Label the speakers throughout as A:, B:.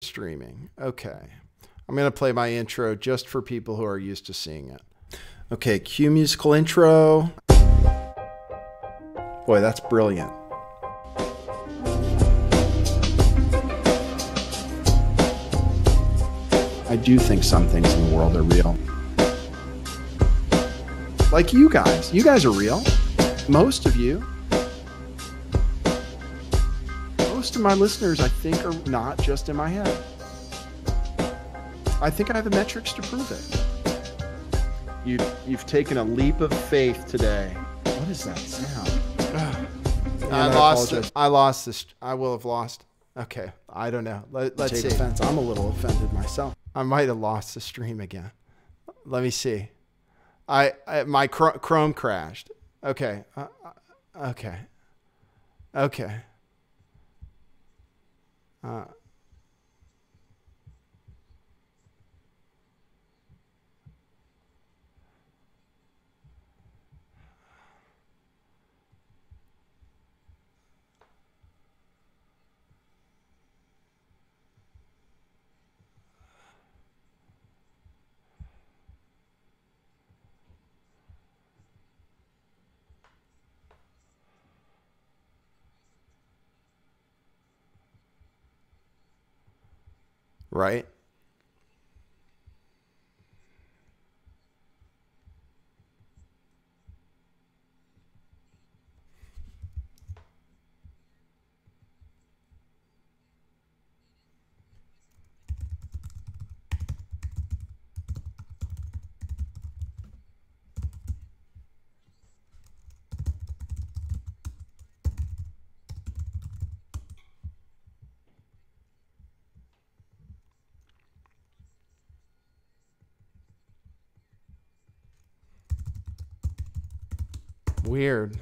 A: Streaming. Okay. I'm going to play my intro just for people who are used to seeing it. Okay, cue musical intro. Boy, that's brilliant. I do think some things in the world are real. Like you guys. You guys are real. Most of you. Most of my listeners, I think, are not just in my head. I think I have the metrics to prove it. You've taken a leap of faith today. What is that sound? I lost it. I lost this. I will have lost. Okay, I don't know. Let's see. Offense. I'm a little offended myself. I might have lost the stream again. Let me see. My Chrome crashed. Okay. Okay. Okay. Right? Weird.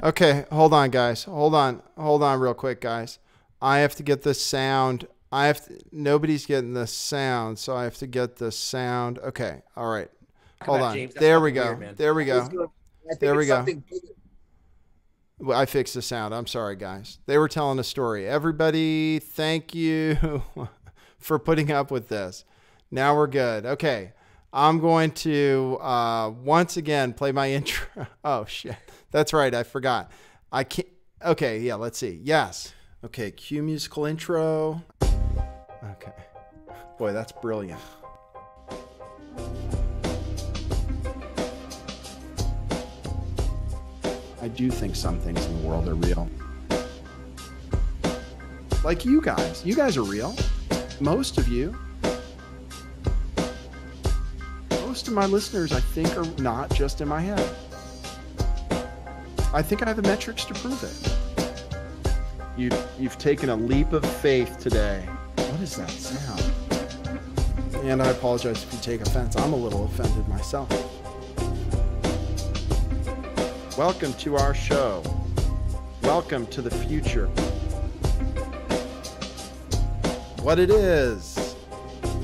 A: Okay, hold on, guys. Hold on real quick, guys. I have to get this sound. Nobody's getting the sound, so I have to get the sound. Okay, all right. Hold on.
B: James,
A: there we go. There we go. There we go. I fixed the sound. I'm sorry, guys. They were telling a story. Everybody, thank you for putting up with this. Now we're good. Okay. I'm going to once again play my intro. Oh, shit. That's right. I forgot. I can't. Okay. Yeah. Let's see. Yes. Okay. Cue musical intro. Okay. Boy, that's brilliant. I do think some things in the world are real. Like you guys. You guys are real. Most of you. Most of my listeners, I think, are not just in my head. I think I have the metrics to prove it. You've taken a leap of faith today. What is that sound? And I apologize if you take offense. I'm a little offended myself. Welcome to our show. Welcome to the future. What it is,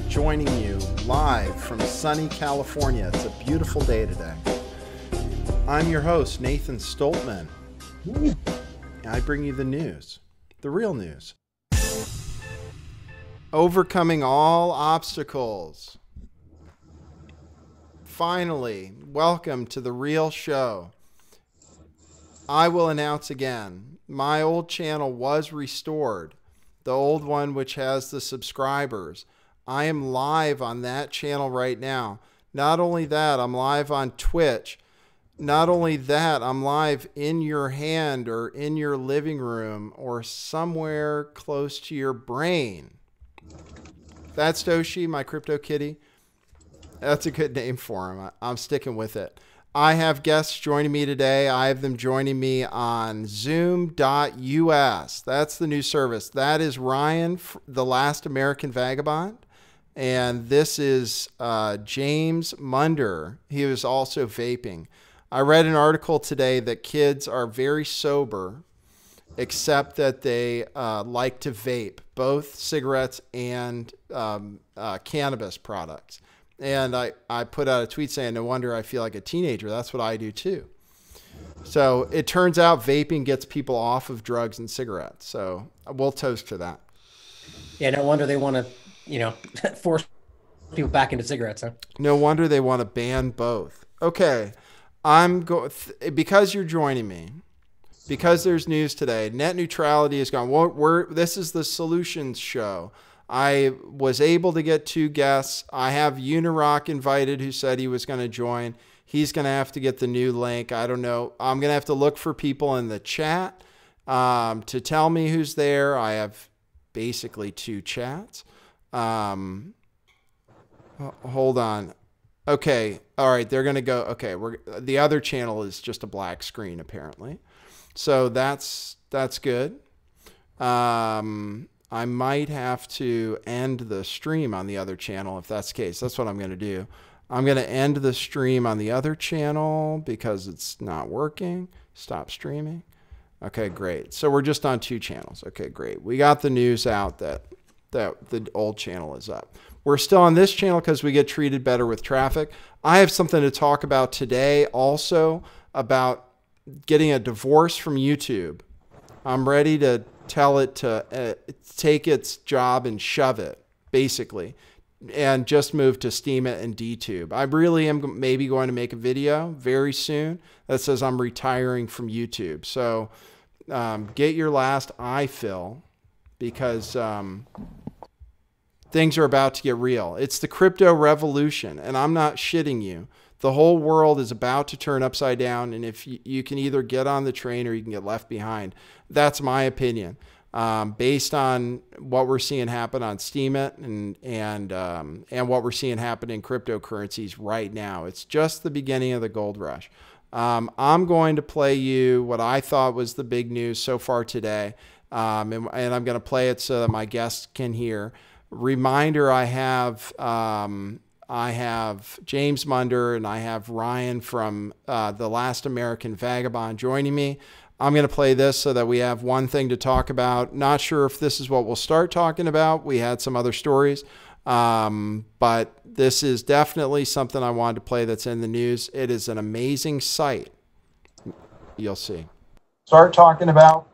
A: joining you live from sunny California. It's a beautiful day today. I'm your host, Nathan Stoltman. I bring you the news, the real news. Overcoming all obstacles. finally, welcome to the real show. I will announce again, my old channel was restored. The old one, which has the subscribers. I am live on that channel right now. Not only that, I'm live on Twitch. Not only that, I'm live in your hand or in your living room or somewhere close to your brain. That's Doshi, my crypto kitty. That's a good name for him. I'm sticking with it. I have guests joining me today. I have them joining me on zoom.us. That's the new service. That is Ryan, the last American vagabond. And this is James Munder. He was also vaping. I read an article today that kids are very sober, except that they like to vape, both cigarettes and cannabis products. And I put out a tweet saying, no wonder I feel like a teenager. That's what I do too. So it turns out vaping gets people off of drugs and cigarettes. So we'll toast to that.
B: Yeah, no wonder they want to, you know, force people back into cigarettes, huh?
A: No wonder they want to ban both. Okay, because you're joining me, because there's news today, net neutrality is gone. This is the solutions show. I was able to get 2 guests. I have Unirock invited, who said he was going to join. He's going to have to get the new link. I don't know. I'm going to have to look for people in the chat to tell me who's there. I have basically 2 chats. Hold on. Okay. All right. They're going to go. Okay. The other channel is just a black screen, apparently. So that's good. I might have to end the stream on the other channel if that's the case. That's what I'm going to do. I'm going to end the stream on the other channel because it's not working. Stop streaming. Okay, great. So we're just on 2 channels. Okay, great. We got the news out that the old channel is up. We're still on this channel because we get treated better with traffic. I have something to talk about today also about getting a divorce from YouTube. I'm ready to tell it to take its job and shove it, basically, and just move to Steemit and DTube. I really am maybe going to make a video very soon that says I'm retiring from YouTube. So get your last eye fill, because things are about to get real. It's the crypto revolution, and I'm not shitting you. The whole world is about to turn upside down, and if you can either get on the train or you can get left behind. That's my opinion, based on what we're seeing happen on Steemit and what we're seeing happen in cryptocurrencies right now. It's just the beginning of the gold rush. I'm going to play you what I thought was the big news so far today, and I'm going to play it so that my guests can hear. Reminder: I have James Munder and I have Ryan from The Last American Vagabond joining me. I'm going to play this so that we have one thing to talk about. Not sure if this is what we'll start talking about. We had some other stories, but this is definitely something I wanted to play that's in the news. It is an amazing site. You'll see. Start talking about.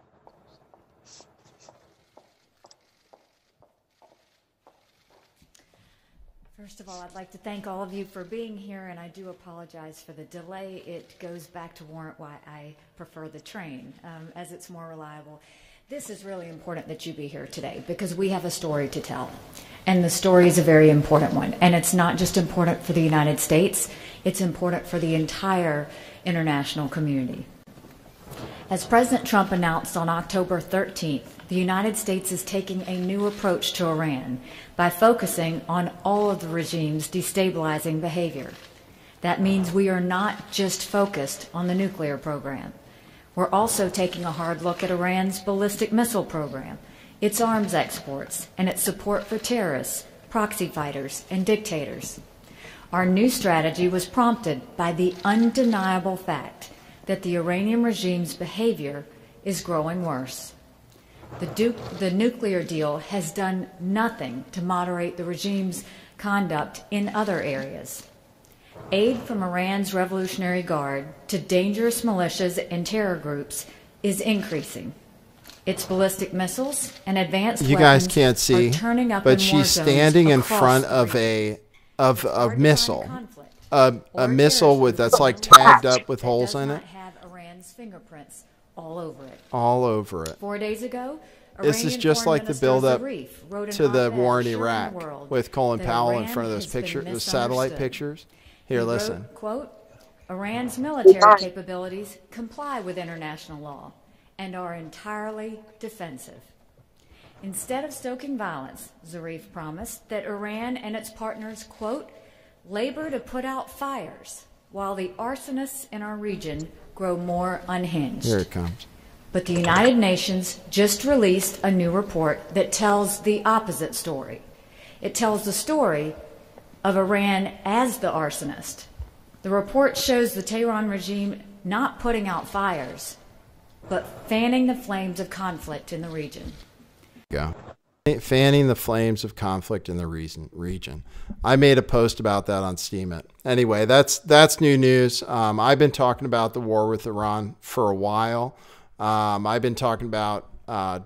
C: First of all, I'd like to thank all of you for being here, and I do apologize for the delay. It goes back to warrant why I prefer the train, as it's more reliable. This is really important that you be here today because we have a story to tell, and the story is a very important one. And it's not just important for the United States, it's important for the entire international community. As President Trump announced on October 13th, the United States is taking a new approach to Iran by focusing on all of the regime's destabilizing behavior. That means we are not just focused on the nuclear program. We're also taking a hard look at Iran's ballistic missile program, its arms exports, and its support for terrorists, proxy fighters, and dictators. Our new strategy was prompted by the undeniable fact that the Iranian regime's behavior is growing worse. The nuclear deal has done nothing to moderate the regime's conduct in other areas. Aid from Iran's Revolutionary Guard to dangerous militias and terror groups is increasing. Its ballistic missiles and advanced
A: weapons
C: guys
A: can't see,
C: are turning up
A: but
C: in war
A: she's
C: zones
A: standing in
C: across
A: front
C: the
A: of
C: region.
A: a missile.
C: Conflict
A: a missile with that's like tagged up with holes in it.
C: Have Iran's fingerprints all over it.
A: All over it.
C: 4 days ago,
A: this is just like the buildup to the war in Iraq with Colin Powell in front of those pictures, those satellite pictures. Here, listen.
C: Quote, Iran's military capabilities comply with international law and are entirely defensive. Instead of stoking violence, Zarif promised that Iran and its partners, quote, labor to put out fires while the arsonists in our region grow more unhinged.
A: Here it comes.
C: But the United Nations just released a new report that tells the opposite story. It tells the story of Iran as the arsonist. The report shows the Tehran regime not putting out fires, but fanning the flames of conflict in the region.
A: Yeah. Fanning the flames of conflict in the region. I made a post about that on Steemit. Anyway, that's new news. I've been talking about the war with Iran for a while. I've been talking about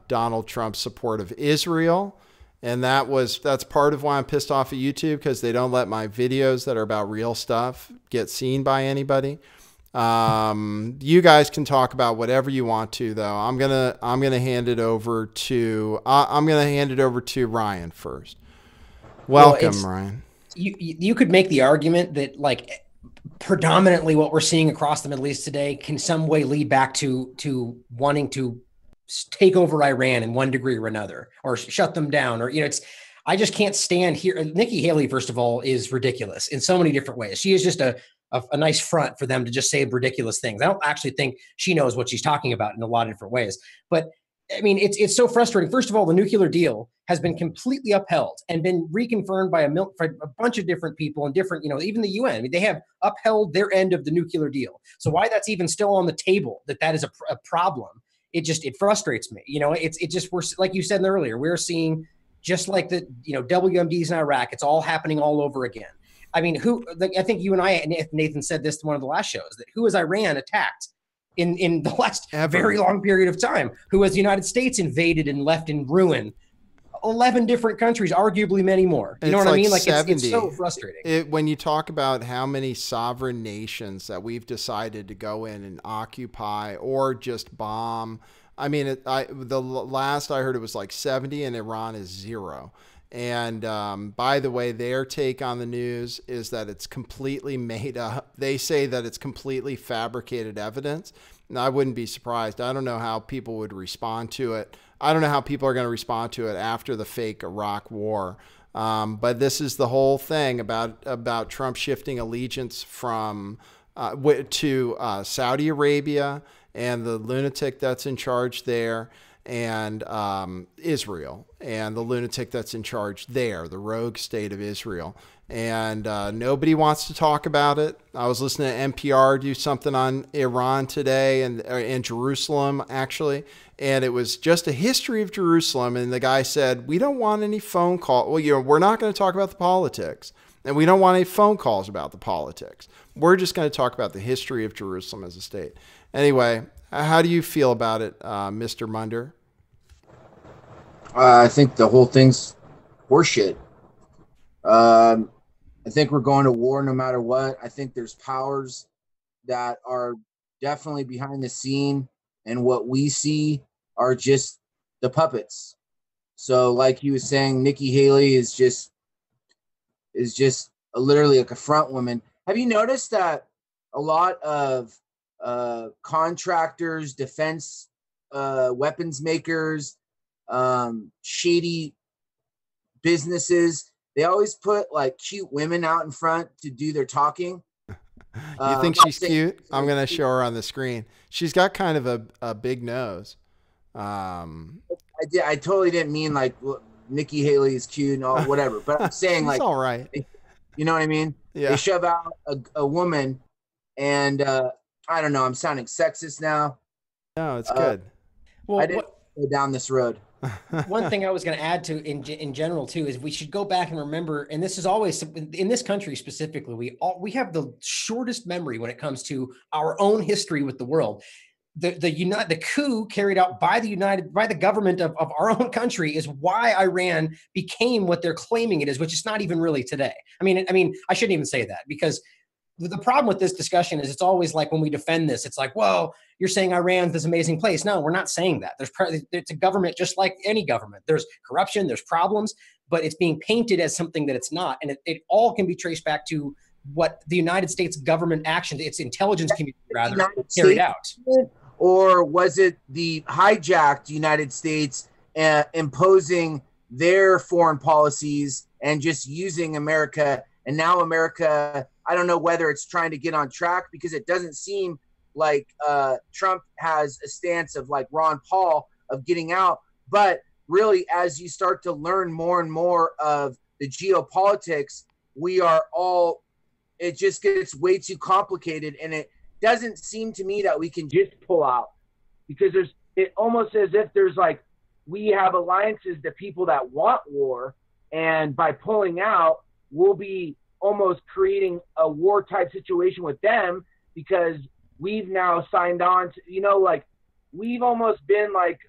A: Donald Trump's support of Israel. And that's part of why I'm pissed off at YouTube, because they don't let my videos that are about real stuff get seen by anybody. You guys can talk about whatever you want to, though. I'm gonna hand it over to Ryan first. Welcome, Ryan.
B: You could make the argument that, like, predominantly what we're seeing across the Middle East today can some way lead back to wanting to take over Iran in one degree or another, or shut them down, or, I just can't stand here. Nikki Haley, first of all, is ridiculous in so many different ways. She is just a nice front for them to just say ridiculous things. I don't actually think she knows what she's talking about in a lot of different ways. But I mean, it's so frustrating. First of all, the nuclear deal has been completely upheld and been reconfirmed by a bunch of different people and different, even the UN. I mean, they have upheld their end of the nuclear deal. So why that's even still on the table, that is a problem. It frustrates me. We're, like you said earlier, we're seeing just like the, WMDs in Iraq, it's all happening all over again. I mean, I think you and Nathan said this in one of the last shows, that who has Iran attacked in the last very long period of time? Who has the United States invaded and left in ruin? 11 different countries, arguably many more. You know what I mean? Like, it's so frustrating.
A: When you talk about how many sovereign nations that we've decided to go in and occupy or just bomb, I mean, the last I heard it was like 70, and Iran is 0. And by the way, their take on the news is that it's completely made up. They say that it's completely fabricated evidence. And I wouldn't be surprised. I don't know how people would respond to it. I don't know how people are going to respond to it after the fake Iraq war. But this is the whole thing about Trump shifting allegiance from to Saudi Arabia and the lunatic that's in charge there, and Israel and the lunatic that's in charge there, the rogue state of Israel. And nobody wants to talk about it. I was listening to NPR do something on Iran today and Jerusalem, actually. And it was just a history of Jerusalem. And the guy said, we don't want any phone call. Well, we're not going to talk about the politics. And we don't want any phone calls about the politics. We're just going to talk about the history of Jerusalem as a state. Anyway, how do you feel about it, Mr. Munder?
D: I think the whole thing's horseshit. I think we're going to war no matter what. I think there's powers that are definitely behind the scene, and what we see are just the puppets. So, like you were saying, Nikki Haley is just literally like a front woman. Have you noticed that a lot of contractors, defense weapons makers, shady businesses, they always put like cute women out in front to do their talking?
A: You think she's cute? I'm going to show her on the screen. She's got kind of a big nose.
D: I totally didn't mean like Nikki Haley is cute and all whatever, but I'm saying like,
A: all right.
D: You know what I mean?
A: Yeah.
D: They shove out a woman, and I don't know. I'm sounding sexist now.
A: No, it's good.
B: Well,
D: I didn't go down this road.
B: One thing I was going to add to in general too is we should go back and remember, and this is always in this country specifically, we have the shortest memory when it comes to our own history with the world. The coup carried out by the government of our own country is why Iran became what they're claiming it is, which is not even really today. I mean, I shouldn't even say that, because the problem with this discussion is it's always like when we defend this, it's like, whoa, you're saying Iran's this amazing place. No, we're not saying that. It's a government just like any government. There's corruption, there's problems, but it's being painted as something that it's not. And it all can be traced back to what the United States government action, its intelligence community rather, carried out.
D: Or was it the hijacked United States imposing their foreign policies and just using America? And now America, I don't know whether it's trying to get on track, because it doesn't seem like Trump has a stance of like Ron Paul of getting out. But really, as you start to learn more and more of the geopolitics, it just gets way too complicated. And it doesn't seem to me that we can just pull out, because it almost as if there's like, we have alliances to people that want war. And by pulling out, we'll be almost creating a war type situation with them, because we've now signed on to, like we've almost been like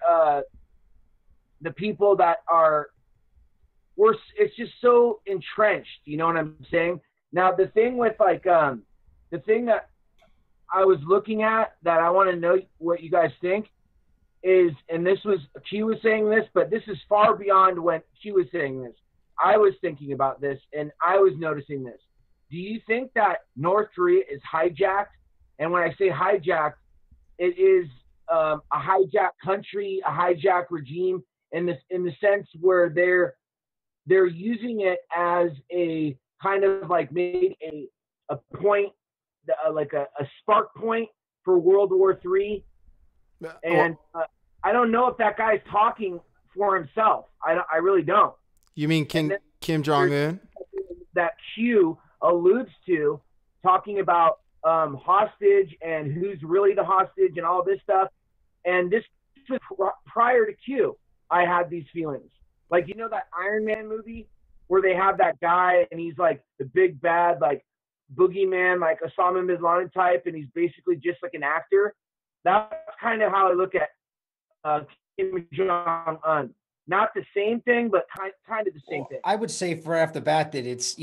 D: the people that it's just so entrenched, you know what I'm saying? Now, the thing with like, the thing that I was looking at that I want to know what you guys think is, and this was, Q was saying this, but this is far beyond when Q was saying this. I was thinking about this and I was noticing this. Do you think that North Korea is hijacked? And when I say hijacked, it is a hijacked country, a hijacked regime in the sense where they're using it as a kind of like made a point, like a spark point for World War III. And I don't know if that guy's talking for himself. I really don't.
A: You mean Kim Jong-un?
D: That Q alludes to, talking about hostage and who's really the hostage and all this stuff. And this was prior to Q. I had these feelings. Like, that Iron Man movie where they have that guy and he's like the big bad, like boogeyman, like Osama bin Laden type, and he's basically just like an actor. That's kind of how I look at Kim Jong-un. Not the same thing, but kind of the same thing.
B: I would say right off the bat that it's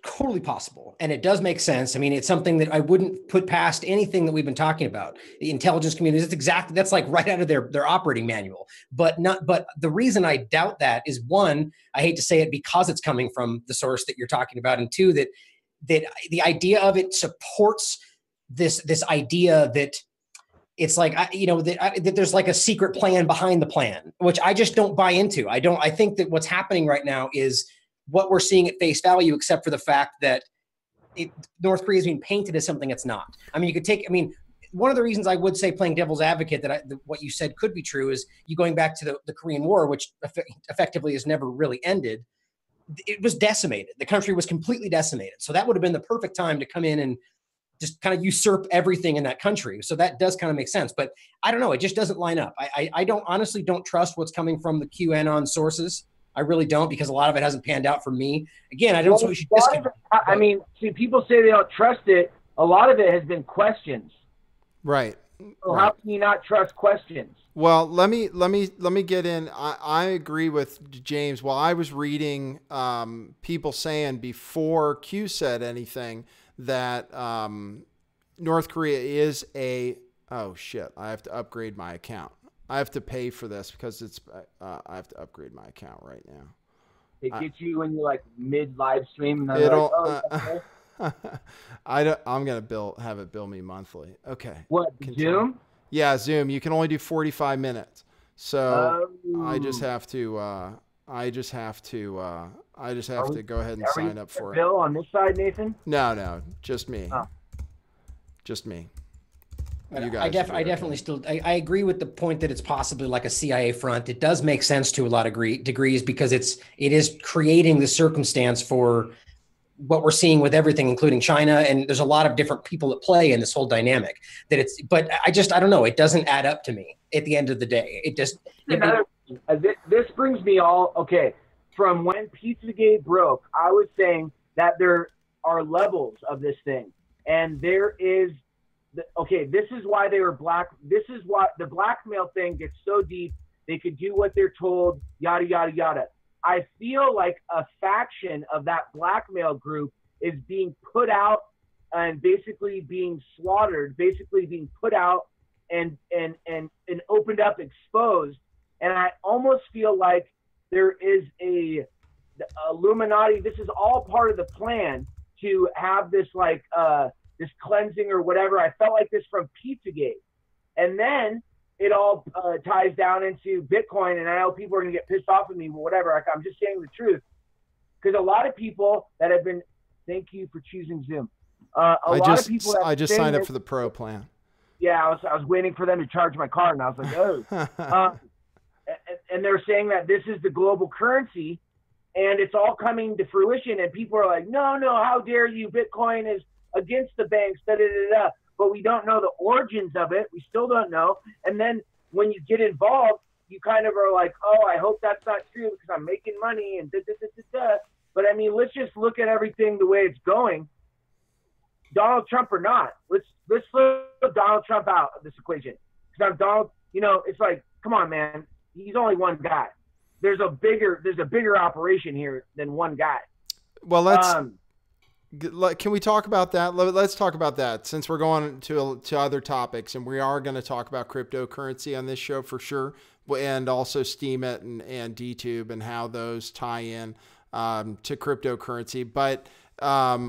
B: totally possible. And it does make sense. I mean, it's something that I wouldn't put past anything that we've been talking about. The intelligence community, that's like right out of their operating manual. But the reason I doubt that is, one, I hate to say it because it's coming from the source that you're talking about. And two, that the idea of it supports this idea that it's like, that there's like a secret plan behind the plan, which I just don't buy into. I think that what's happening right now is what we're seeing at face value, except for the fact that North Korea is being painted as something it's not. I mean, one of the reasons I would say, playing devil's advocate, that what you said could be true is you going back to the Korean War, which effectively has never really ended. It was decimated. The country was completely decimated. So that would have been the perfect time to come in and just kind of usurp everything in that country. So that does kind of make sense, but I don't know. It just doesn't line up. I honestly don't trust what's coming from the QAnon sources. I really don't, because a lot of it hasn't panned out for me. Again, I don't think we should discount it.
D: I mean, see, people say they don't trust it. A lot of it has been questions.
A: Right.
D: So how can you not trust questions?
A: Well, let me get in. I agree with James. While I was reading people saying before Q said anything that North Korea is oh shit, I have to upgrade my account. I have to pay for this because I have to upgrade my account right now.
D: It gets you when you're like mid live stream. And
A: it'll,
D: like,
A: I'm gonna have it bill me monthly. Okay.
D: What, Zoom?
A: Yeah, Zoom. You can only do 45 minutes. So I just have to go ahead and sign up for it.
D: Bill on this side, Nathan?
A: No, just me.
D: Oh.
A: Just me.
B: You guys I definitely still I agree with the point that it's possibly like a CIA front. It does make sense to a lot of degrees, because it is creating the circumstance for what we're seeing with everything, including China, and there's a lot of different people at play in this whole dynamic. But I don't know. It doesn't add up to me at the end of the day.
D: This brings me from when Pizzagate broke. I was saying that there are levels of this thing, and there is. This is why they were black. This is why the blackmail thing gets so deep. They could do what they're told, yada, yada, yada. I feel like a faction of that blackmail group
E: is being put out and basically being slaughtered, basically being put out and opened up, exposed. And I almost feel like there is a Illuminati. This is all part of the plan to have this like this cleansing or whatever. I felt like this from Pizzagate, and then it all ties down into Bitcoin. And I know people are gonna get pissed off at me, but whatever. I'm just saying the truth, because a lot of people that have been. Thank you for choosing Zoom.
A: I just signed up for the pro plan.
E: Yeah, I was waiting for them to charge my card, and I was like, oh. And they're saying that this is the global currency, and it's all coming to fruition. And people are like, no, how dare you? Bitcoin is against the banks, da da da da. But we don't know the origins of it. We still don't know. And then when you get involved, you kind of are like, oh, I hope that's not true because I'm making money and da da da da da. But I mean, let's just look at everything the way it's going. Donald Trump or not, let's flip Donald Trump out of this equation. Because I'm Donald, it's like, come on, man, he's only one guy. There's a bigger operation here than one guy.
A: Well, can we talk about that? Let's talk about that, since we're going to other topics, and we are going to talk about cryptocurrency on this show for sure, and also Steemit and DTube and how those tie in to cryptocurrency. But I'm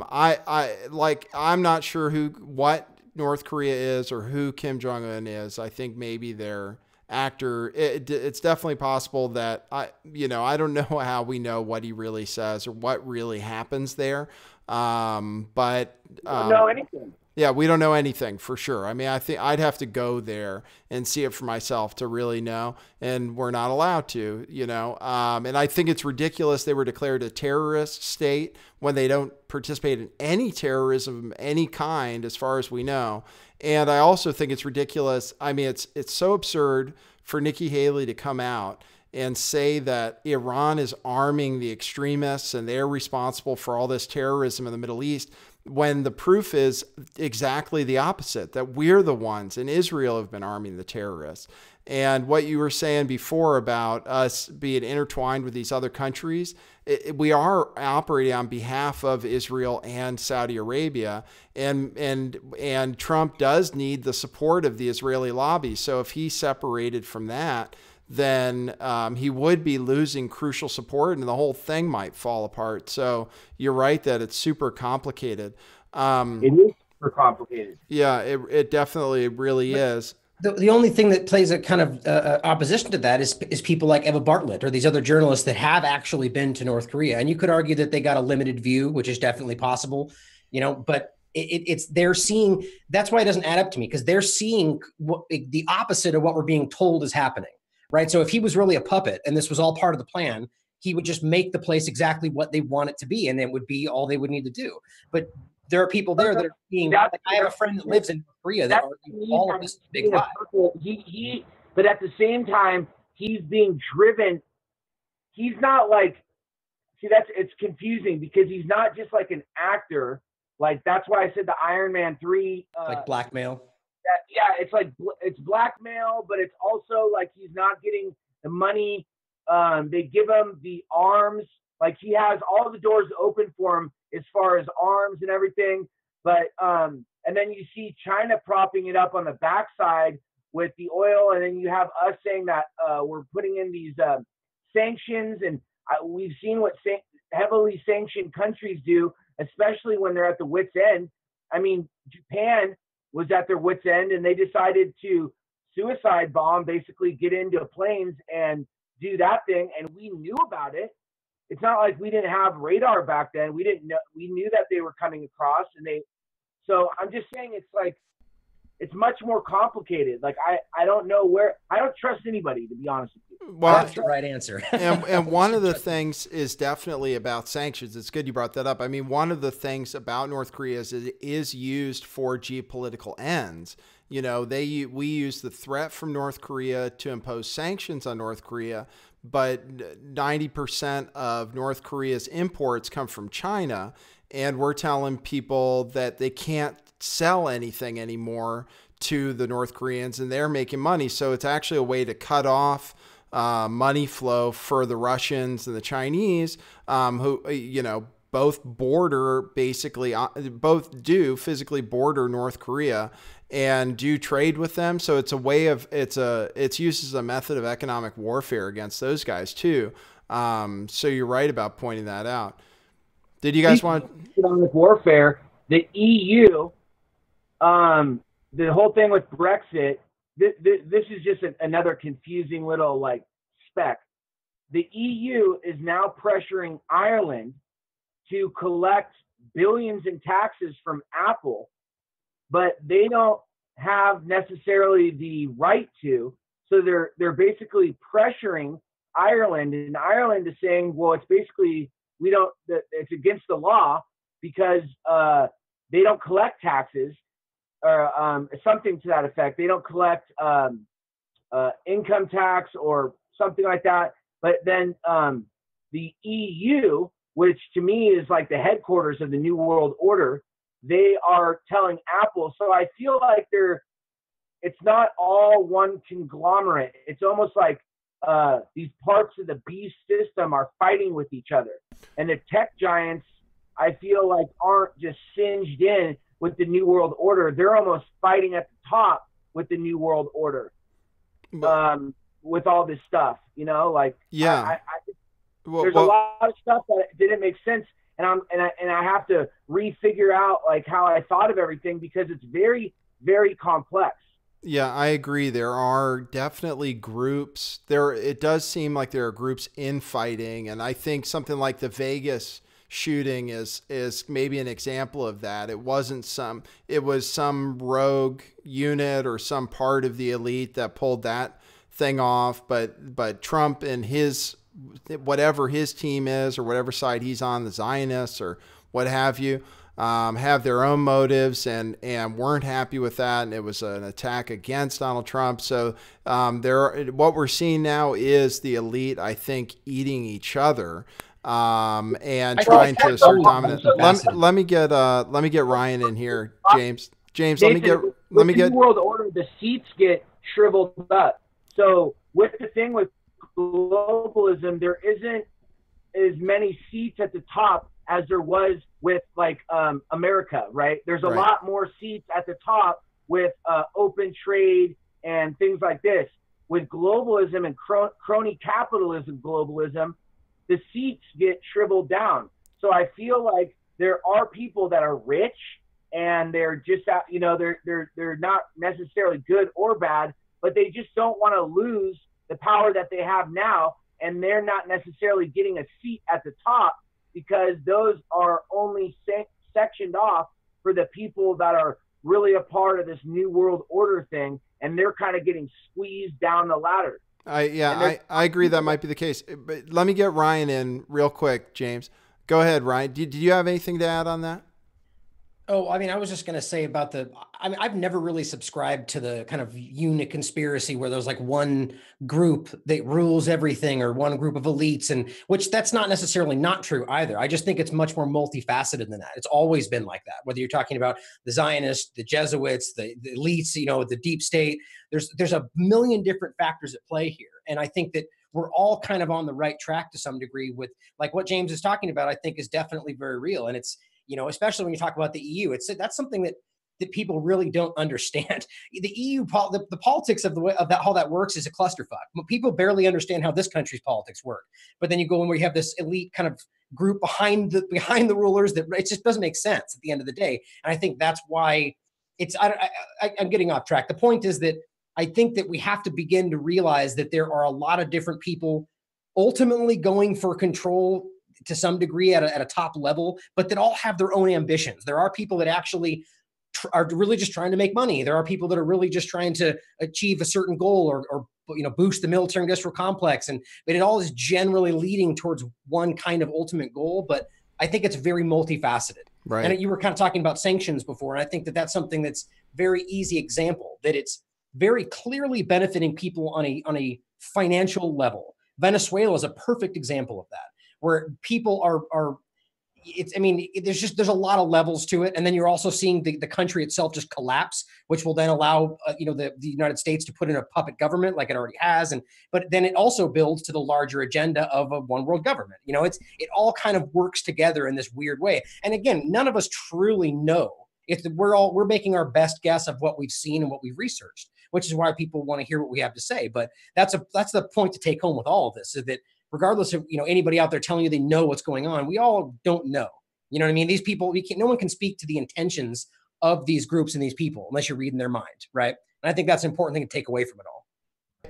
A: not sure what North Korea is or who Kim Jong-un is. I think maybe they're actor. It's definitely possible that I don't know how we know what he really says or what really happens there. But
E: we don't know anything.
A: Yeah, we don't know anything for sure. I mean, I think I'd have to go there and see it for myself to really know, and we're not allowed to, and I think it's ridiculous they were declared a terrorist state when they don't participate in any terrorism of any kind, as far as we know. And I also think it's ridiculous. I mean, it's so absurd for Nikki Haley to come out and say that Iran is arming the extremists and they're responsible for all this terrorism in the Middle East, when the proof is exactly the opposite, that we're the ones in Israel have been arming the terrorists. And what you were saying before about us being intertwined with these other countries, we are operating on behalf of Israel and Saudi Arabia, and Trump does need the support of the Israeli lobby. So if he separated from that, then he would be losing crucial support, and the whole thing might fall apart. So you're right that it's super complicated.
E: It is super complicated.
A: Yeah, it definitely really is.
B: The only thing that plays a kind of opposition to that is people like Eva Bartlett or these other journalists that have actually been to North Korea. And you could argue that they got a limited view, which is definitely possible, but they're seeing, that's why it doesn't add up to me, because they're seeing the opposite of what we're being told is happening. Right. So if he was really a puppet and this was all part of the plan, he would just make the place exactly what they want it to be, and it would be all they would need to do. But there are people there that are being, I have a friend that lives in Korea that argue all of this is a big lie.
E: But at the same time, he's being driven. He's not like, it's confusing, because he's not just like an actor. Like, that's why I said the Iron Man 3.
B: Like blackmail.
E: Yeah, it's like, it's blackmail, but it's also like he's not getting the money. They give him the arms. Like, he has all the doors open for him as far as arms and everything. But and then you see China propping it up on the backside with the oil, and then you have us saying that we're putting in these sanctions, and we've seen what heavily sanctioned countries do, especially when they're at the wit's end. I mean, Japan was at their wit's end, and they decided to suicide bomb, basically get into planes and do that thing. And we knew about it. It's not like we didn't have radar back then. We didn't know. We knew that they were coming across, so I'm just saying, it's like, it's much more complicated. Like, I don't know where, I don't trust anybody, to be honest with you.
B: Well, that's the right answer.
A: and one of the things is definitely about sanctions. It's good you brought that up. I mean, one of the things about North Korea is it is used for geopolitical ends. We use the threat from North Korea to impose sanctions on North Korea, but 90% of North Korea's imports come from China, and we're telling people that they can't sell anything anymore to the North Koreans, and they're making money. So it's actually a way to cut off money flow for the Russians and the Chinese, who, both border basically, both do physically border North Korea and do trade with them. So it's a way of, it's used as a method of economic warfare against those guys too. So you're right about pointing that out. Did you guys want
E: economic warfare? The EU, the whole thing with Brexit, this is just another confusing little like speck. The EU is now pressuring Ireland to collect billions in taxes from Apple, but they don't have necessarily the right to. So they're basically pressuring Ireland, and Ireland is saying, well, it's basically it's against the law because they don't collect taxes or something to that effect. They don't collect income tax or something like that. But then the EU, which to me is like the headquarters of the New World Order, they are telling Apple. So I feel like it's not all one conglomerate. It's almost like these parts of the beast system are fighting with each other. And the tech giants, I feel like, aren't just singed in with the New World Order. They're almost fighting at the top with the New World Order. With all this stuff, like,
A: yeah,
E: there's a lot of stuff that didn't make sense, and I have to refigure out like how I thought of everything because it's very, very complex.
A: Yeah, I agree. There are definitely groups there. It does seem like there are groups infighting, and I think something like the Vegas shooting is maybe an example of that. It was some rogue unit or some part of the elite that pulled that thing off, but Trump and whatever his team is or whatever side he's on, the Zionists or what have you, have their own motives and weren't happy with that, and it was an attack against Donald Trump. So what we're seeing now is the elite, I think, eating each other and trying to assert dominance. Let me get Ryan in here, James.
E: Nathan, let me get New World Order. The seats get shriveled up. So with the thing with globalism, there isn't as many seats at the top as there was with like America, right? There's a lot more seats at the top with open trade and things like this. With globalism and crony capitalism globalism, the seats get shriveled down. So I feel like there are people that are rich and they're just out, they're not necessarily good or bad, but they just don't want to lose the power that they have now, and they're not necessarily getting a seat at the top because those are only sectioned off for the people that are really a part of this New World Order thing, and they're kind of getting squeezed down the ladder.
A: I agree that might be the case. But let me get Ryan in real quick, James. Go ahead, Ryan. Did you have anything to add on that?
B: Oh, I mean, I was just going to say about I've never really subscribed to the kind of unit conspiracy where there's like one group that rules everything or one group of elites, and which that's not necessarily not true either. I just think it's much more multifaceted than that. It's always been like that, whether you're talking about the Zionists, the Jesuits, the elites, the deep state, there's a million different factors at play here. And I think that we're all kind of on the right track to some degree with like what James is talking about, I think is definitely very real. And it's, especially when you talk about the EU, that's something that people really don't understand. The EU, the politics of that, how that works is a clusterfuck. People barely understand how this country's politics work. But then you go in where you have this elite kind of group behind the rulers that it just doesn't make sense at the end of the day. And I think that's why I'm getting off track. The point is that I think that we have to begin to realize that there are a lot of different people ultimately going for control to some degree at a top level, but that all have their own ambitions. There are people that actually are really just trying to make money. There are people that are really just trying to achieve a certain goal or boost the military industrial complex. But it all is generally leading towards one kind of ultimate goal. But I think it's very multifaceted. Right. And you were kind of talking about sanctions before. And I think that that's something that's very easy example, that it's very clearly benefiting people on a financial level. Venezuela is a perfect example of that, where people are I mean, there's a lot of levels to it. And then you're also seeing the country itself just collapse, which will then allow, the United States to put in a puppet government like it already has. But then it also builds to the larger agenda of a one world government. It all kind of works together in this weird way. And again, none of us truly know. We're making our best guess of what we've seen and what we've researched, which is why people want to hear what we have to say. But that's the point to take home with all of this, is that regardless of anybody out there telling you they know what's going on, we all don't know. You know what I mean? These people, no one can speak to the intentions of these groups and these people unless you're reading their mind, right? And I think that's an important thing to take away from it all.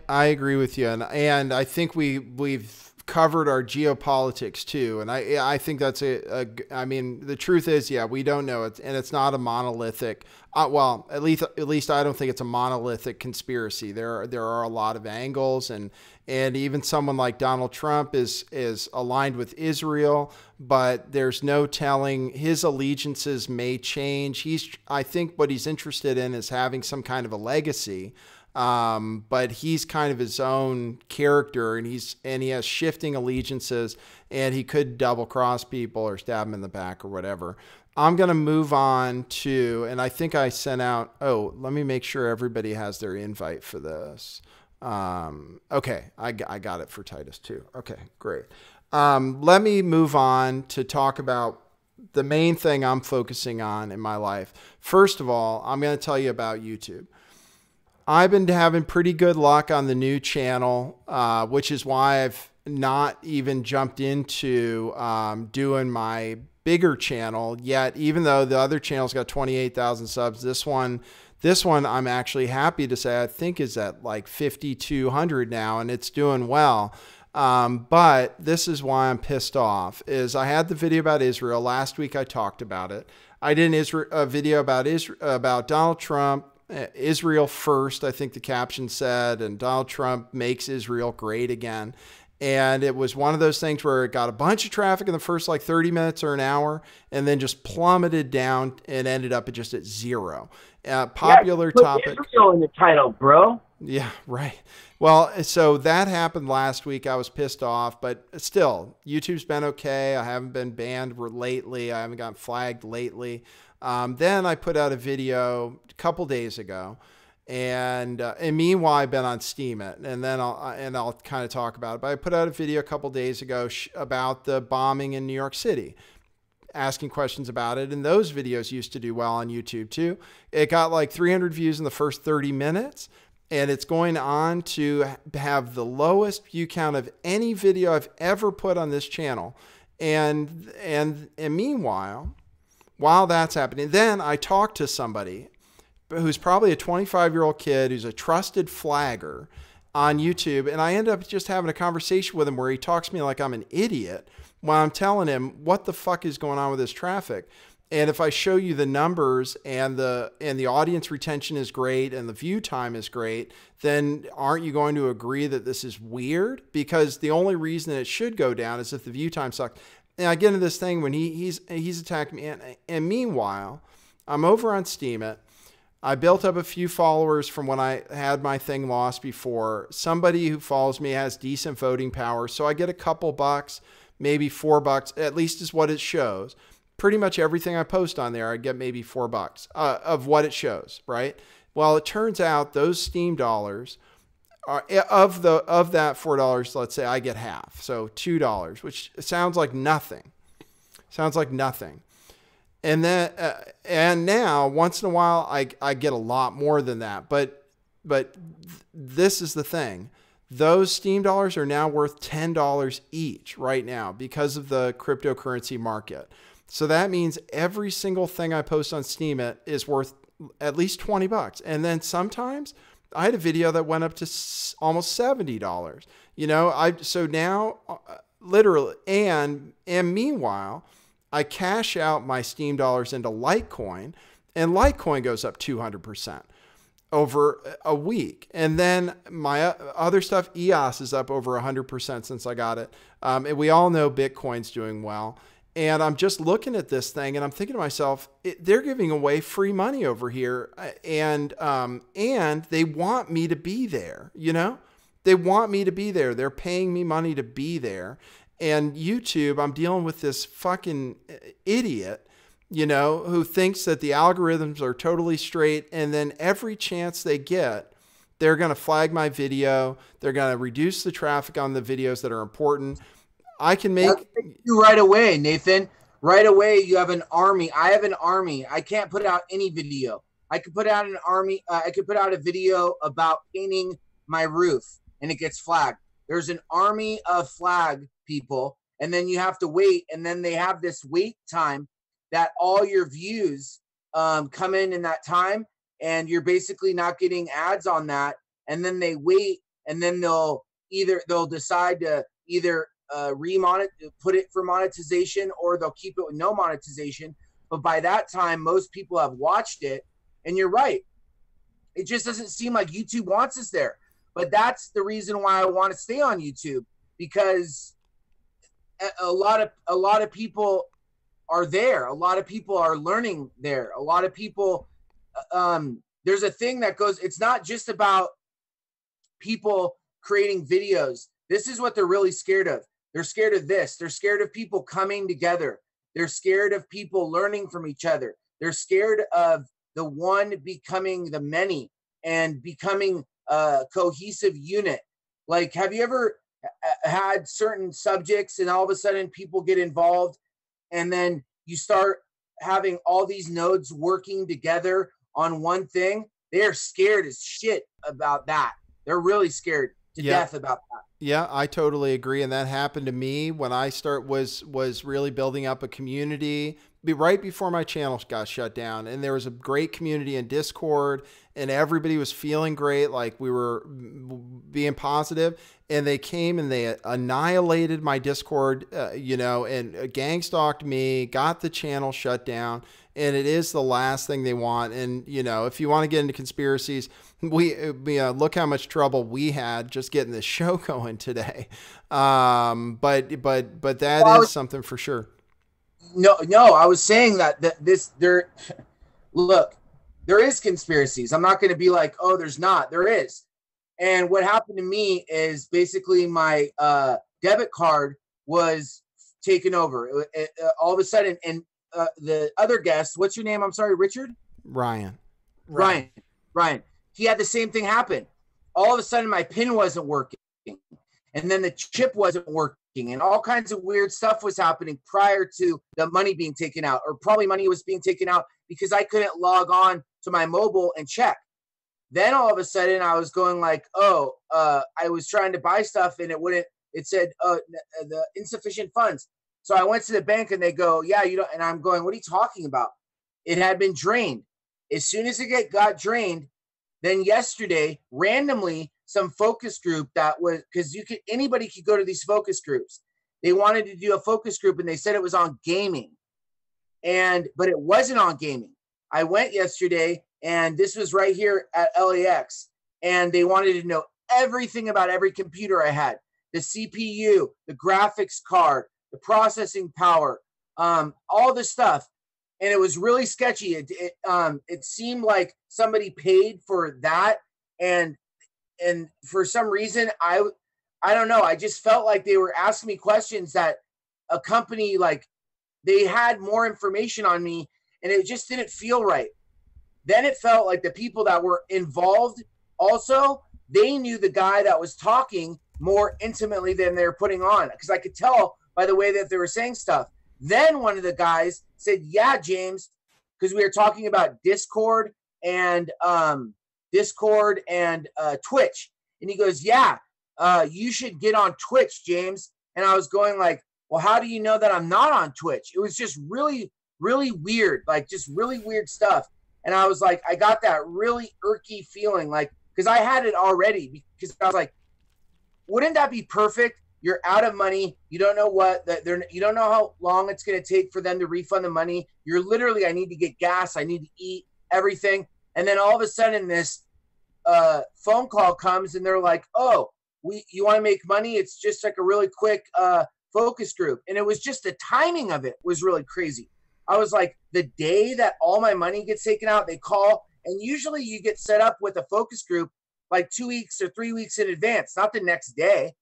A: I agree with you, and I think we've covered our geopolitics too, and I think that's I mean, the truth is, yeah, we don't know it, and it's not a monolithic. Well, at least I don't think it's a monolithic conspiracy. There are a lot of angles, and even someone like Donald Trump is aligned with Israel, but there's no telling. His allegiances may change. I think what he's interested in is having some kind of a legacy. But he's kind of his own character, and he has shifting allegiances, and he could double cross people or stab them in the back or whatever. I'm going to move on to, and I think I sent out, let me make sure everybody has their invite for this. Okay. I got it for Titus too. Okay, great. Let me move on to talk about the main thing I'm focusing on in my life. First of all, I'm going to tell you about YouTube. I've been having pretty good luck on the new channel, which is why I've not even jumped into doing my bigger channel yet, even though the other channel's got 28,000 subs. This one I'm actually happy to say I think is at like 5,200 now, and it's doing well. But this is why I'm pissed off, is I had the video about Israel. Last week I talked about it. I did a video about Donald Trump, Israel first, I think the caption said, and Donald Trump makes Israel great again. And it was one of those things where it got a bunch of traffic in the first like 30 minutes or an hour, and then just plummeted down and ended up just at zero. Popular topic.
E: Israel in the title, bro.
A: Yeah, right. Well, so that happened last week. I was pissed off, but still, YouTube's been okay. I haven't been banned lately. I haven't gotten flagged lately. Then I put out a video a couple days ago, and meanwhile I've been on Steam it, and then I'll kind of talk about it. But I put out a video a couple days ago about the bombing in New York City, asking questions about it, and those videos used to do well on YouTube too. It got like 300 views in the first 30 minutes, and it's going on to have the lowest view count of any video I've ever put on this channel. And meanwhile, while that's happening, then I talked to somebody who's probably a 25-year-old kid who's a trusted flagger on YouTube, and I end up just having a conversation with him where he talks to me like I'm an idiot while I'm telling him what the fuck is going on with this traffic. And if I show you the numbers and the audience retention is great and the view time is great, then aren't you going to agree that this is weird? Because the only reason it should go down is if the view time sucks. And I get into this thing when he's attacked me, and meanwhile, I'm over on Steam it. I built up a few followers from when I had my thing lost before. Somebody who follows me has decent voting power, so I get a couple bucks, maybe $4, at least is what it shows. Pretty much everything I post on there, I get maybe $4 of what it shows, right? Well, it turns out those Steam dollars are of that $4, let's say I get half, so $2, which sounds like nothing. Sounds like nothing. And then and now once in a while I get a lot more than that. But this is the thing. Those Steam dollars are now worth $10 each right now because of the cryptocurrency market. So that means every single thing I post on Steam is worth at least $20. And then sometimes I had a video that went up to almost $70. So now literally, and meanwhile, I cash out my Steam dollars into LiteCoin, and LiteCoin goes up 200% over a week. And then my other stuff, EOS, is up over 100% since I got it. And we all know Bitcoin's doing well. And I'm just looking at this thing and I'm thinking to myself, they're giving away free money over here. And they want me to be there, They want me to be there. They're paying me money to be there. And YouTube, I'm dealing with this fucking idiot, you know, who thinks that the algorithms are totally straight. And then every chance they get, they're going to flag my video. They're going to reduce the traffic on the videos that are important. I can make
D: you right away, Nathan. Right away, you have an army. I have an army. I can't put out any video. I could put out an army. I could put out a video about painting my roof, and it gets flagged. There's an army of flag people, and then you have to wait, and then they have this wait time that all your views come in that time, and you're basically not getting ads on that. And then they wait, and then they'll decide to either put it for monetization, or they'll keep it with no monetization. But by that time, most people have watched it. And you're right. It just doesn't seem like YouTube wants us there. But that's the reason why I want to stay on YouTube, because a lot of people are there. A lot of people are learning there. A lot of people, there's a thing that goes, it's not just about people creating videos. This is what they're really scared of. They're scared of this. They're scared of people coming together. They're scared of people learning from each other. They're scared of the one becoming the many and becoming a cohesive unit. Like, have you ever had certain subjects and all of a sudden people get involved, and then you start having all these nodes working together on one thing? They're scared as shit about that. They're really scared to death about that.
A: Yeah, I totally agree. And that happened to me when I was really building up a community right before my channel got shut down. And there was a great community in Discord, and everybody was feeling great. Like, we were being positive, and they came and they annihilated my Discord, you know, and gang stalked me, got the channel shut down. And it is the last thing they want. And, you know, if you want to get into conspiracies, we look how much trouble we had just getting this show going today. But that is something for sure.
D: No, I was saying that look, there is conspiracies. I'm not going to be like, oh, there's not. There is. And what happened to me is basically my debit card was taken over. All of a sudden, and the other guest, what's your name? I'm sorry, Richard?
A: Ryan.
D: He had the same thing happen. All of a sudden, my PIN wasn't working, and then the chip wasn't working, and all kinds of weird stuff was happening prior to the money being taken out, or probably money was being taken out because I couldn't log on to my mobile and check. Then all of a sudden, I was going like, I was trying to buy stuff, and it said the insufficient funds. So I went to the bank, and they go, yeah, you don't. And I'm going, what are you talking about? It had been drained. As soon as it got drained, then yesterday, randomly, some focus group that was, because anybody could go to these focus groups. They wanted to do a focus group, and they said it was on gaming, but it wasn't on gaming. I went yesterday, and this was right here at LAX, and they wanted to know everything about every computer I had, the CPU, the graphics card, the processing power, all this stuff. And it was really sketchy. It seemed like somebody paid for that. And for some reason, I don't know. I just felt like they were asking me questions that a company, like, they had more information on me, and it just didn't feel right. Then it felt like the people that were involved also, they knew the guy that was talking more intimately than they were putting on, because I could tell by the way that they were saying stuff. Then one of the guys said, yeah, James, because we were talking about Discord and Twitch. And he goes, yeah, you should get on Twitch, James. And I was going like, well, how do you know that I'm not on Twitch? It was just really, really weird, like just really weird stuff. And I was like, I got that really irky feeling, like, because I had it already, because I was like, wouldn't that be perfect? You're out of money. You don't know you don't know how long it's going to take for them to refund the money. You're literally, I need to get gas. I need to eat everything. And then all of a sudden this phone call comes, and they're like, oh, you want to make money? It's just like a really quick focus group. And it was just the timing of it was really crazy. I was like, the day that all my money gets taken out, they call, and usually you get set up with a focus group like 2 weeks or 3 weeks in advance, not the next day.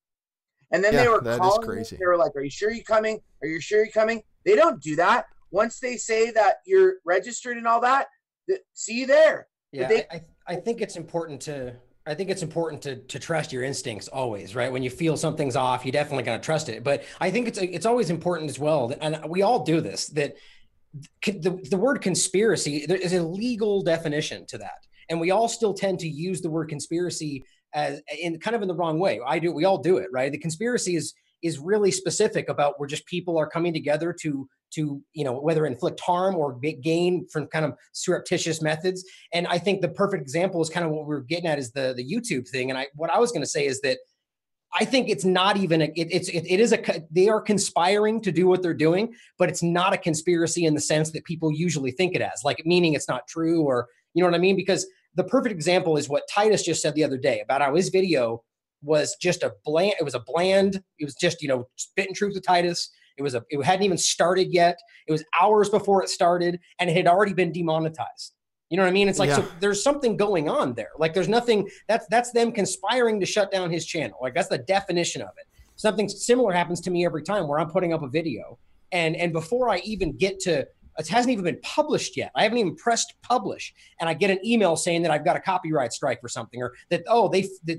D: And then
A: Yeah,
D: they were
A: that is
D: calling
A: crazy.
D: me. They were like, "Are you sure you're coming? Are you sure you're coming?" They don't do that. Once they say that you're registered and all that, see you there.
B: Yeah, I think it's important to to trust your instincts always, right? When you feel something's off, you're definitely going to trust it. But I think it's always important as well, that, and we all do this, that the word conspiracy, there is a legal definition to that, and we all still tend to use the word conspiracy as in kind of in the wrong way. We all do it, right? The conspiracy is really specific about where just people are coming together to whether inflict harm or gain from kind of surreptitious methods. And I think the perfect example is kind of what we were getting at, is the YouTube thing. And what I was going to say is that I think it's not even they are conspiring to do what they're doing, but it's not a conspiracy in the sense that people usually think it as, like, meaning it's not true, or you know what I mean? Because the perfect example is what Titus just said the other day about how his video was just it was just, spitting truth to Titus. It hadn't even started yet. It was hours before it started, and it had already been demonetized. You know what I mean? It's like, so there's something going on there. Like, there's nothing that's them conspiring to shut down his channel. Like, that's the definition of it. Something similar happens to me every time where I'm putting up a video, and before I even get to, it hasn't even been published yet. I haven't even pressed publish, and I get an email saying that I've got a copyright strike for something, or that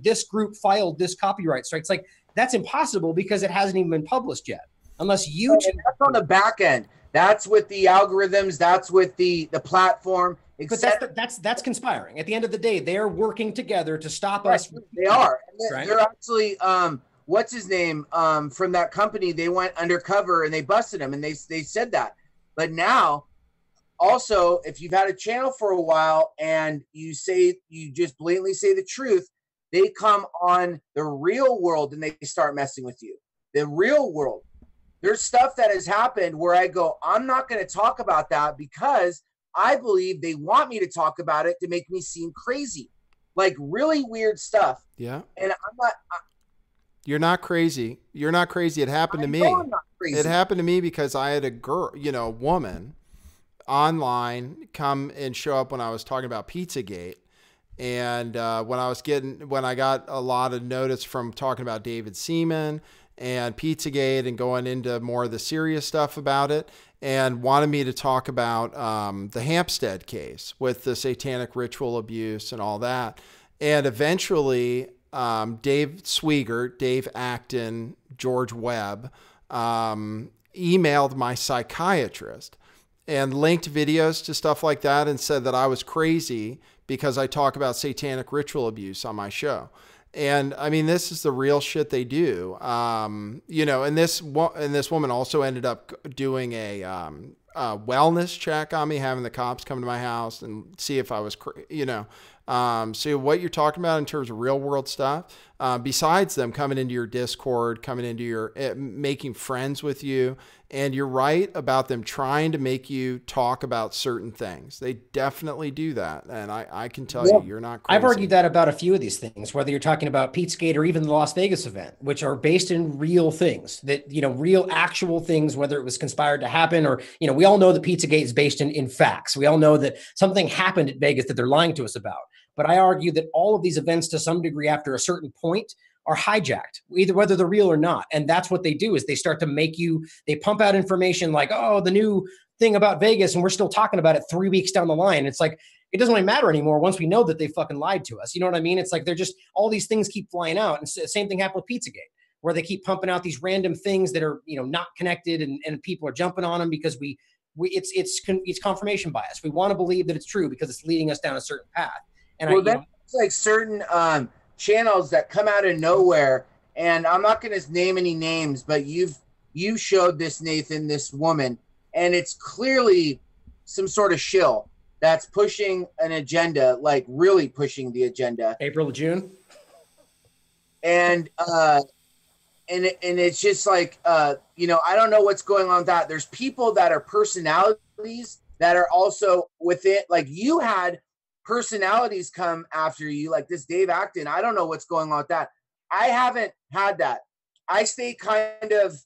B: this group filed this copyright strike. It's like, that's impossible because it hasn't even been published yet, unless YouTube.
D: That's on the back end. That's with the algorithms. That's with the platform.
B: But that's conspiring. At the end of the day, they're working together to stop us.
D: They are.
B: Right?
D: They're actually what's his name from that company. They went undercover and they busted him, and they said that. But now, also, if you've had a channel for a while and you just blatantly say the truth, they come on the real world and they start messing with you. The real world. There's stuff that has happened where I go, I'm not going to talk about that because I believe they want me to talk about it to make me seem crazy, like really weird stuff.
A: Yeah.
D: And I'm not.
A: You're not crazy. You're not crazy. It happened to me.
D: I'm not crazy.
A: It happened to me because I had a girl, woman online come and show up when I was talking about Pizzagate. And when I got a lot of notice from talking about David Seaman and Pizzagate and going into more of the serious stuff about it, and wanted me to talk about the Hampstead case with the satanic ritual abuse and all that. And eventually, Dave Swigert, Dave Acton, George Webb emailed my psychiatrist and linked videos to stuff like that and said that I was crazy because I talk about satanic ritual abuse on my show. And I mean, this is the real shit they do. And this woman also ended up doing a wellness check on me, having the cops come to my house and see if I was, so what you're talking about in terms of real world stuff, besides them coming into your Discord, coming into your, making friends with you. And you're right about them trying to make you talk about certain things. They definitely do that. And I can tell you, you're not crazy.
B: I've argued that about a few of these things, whether you're talking about Pizzagate or even the Las Vegas event, which are based in real things that, real actual things, whether it was conspired to happen or, we all know that Pizzagate is based in facts. We all know that something happened at Vegas that they're lying to us about. But I argue that all of these events to some degree after a certain point are hijacked, either whether they're real or not. And that's what they do, is they start to they pump out information like, oh, the new thing about Vegas, and we're still talking about it 3 weeks down the line. It's like, it doesn't really matter anymore once we know that they fucking lied to us. You know what I mean? It's like, they're just, all these things keep flying out. And the same thing happened with Pizzagate, where they keep pumping out these random things that are, not connected, and people are jumping on them because it's confirmation bias. We want to believe that it's true because it's leading us down a certain path. And
D: that's like certain channels that come out of nowhere, and I'm not going to name any names, but you showed this, Nathan, this woman, and it's clearly some sort of shill that's pushing an agenda, like really pushing the agenda.
B: April to June.
D: And it's just like, I don't know what's going on with that. There's people that are personalities that are also with it. Like, you had personalities come after you, like this Dave Acton. I don't know what's going on with that. I haven't had that. I stay kind of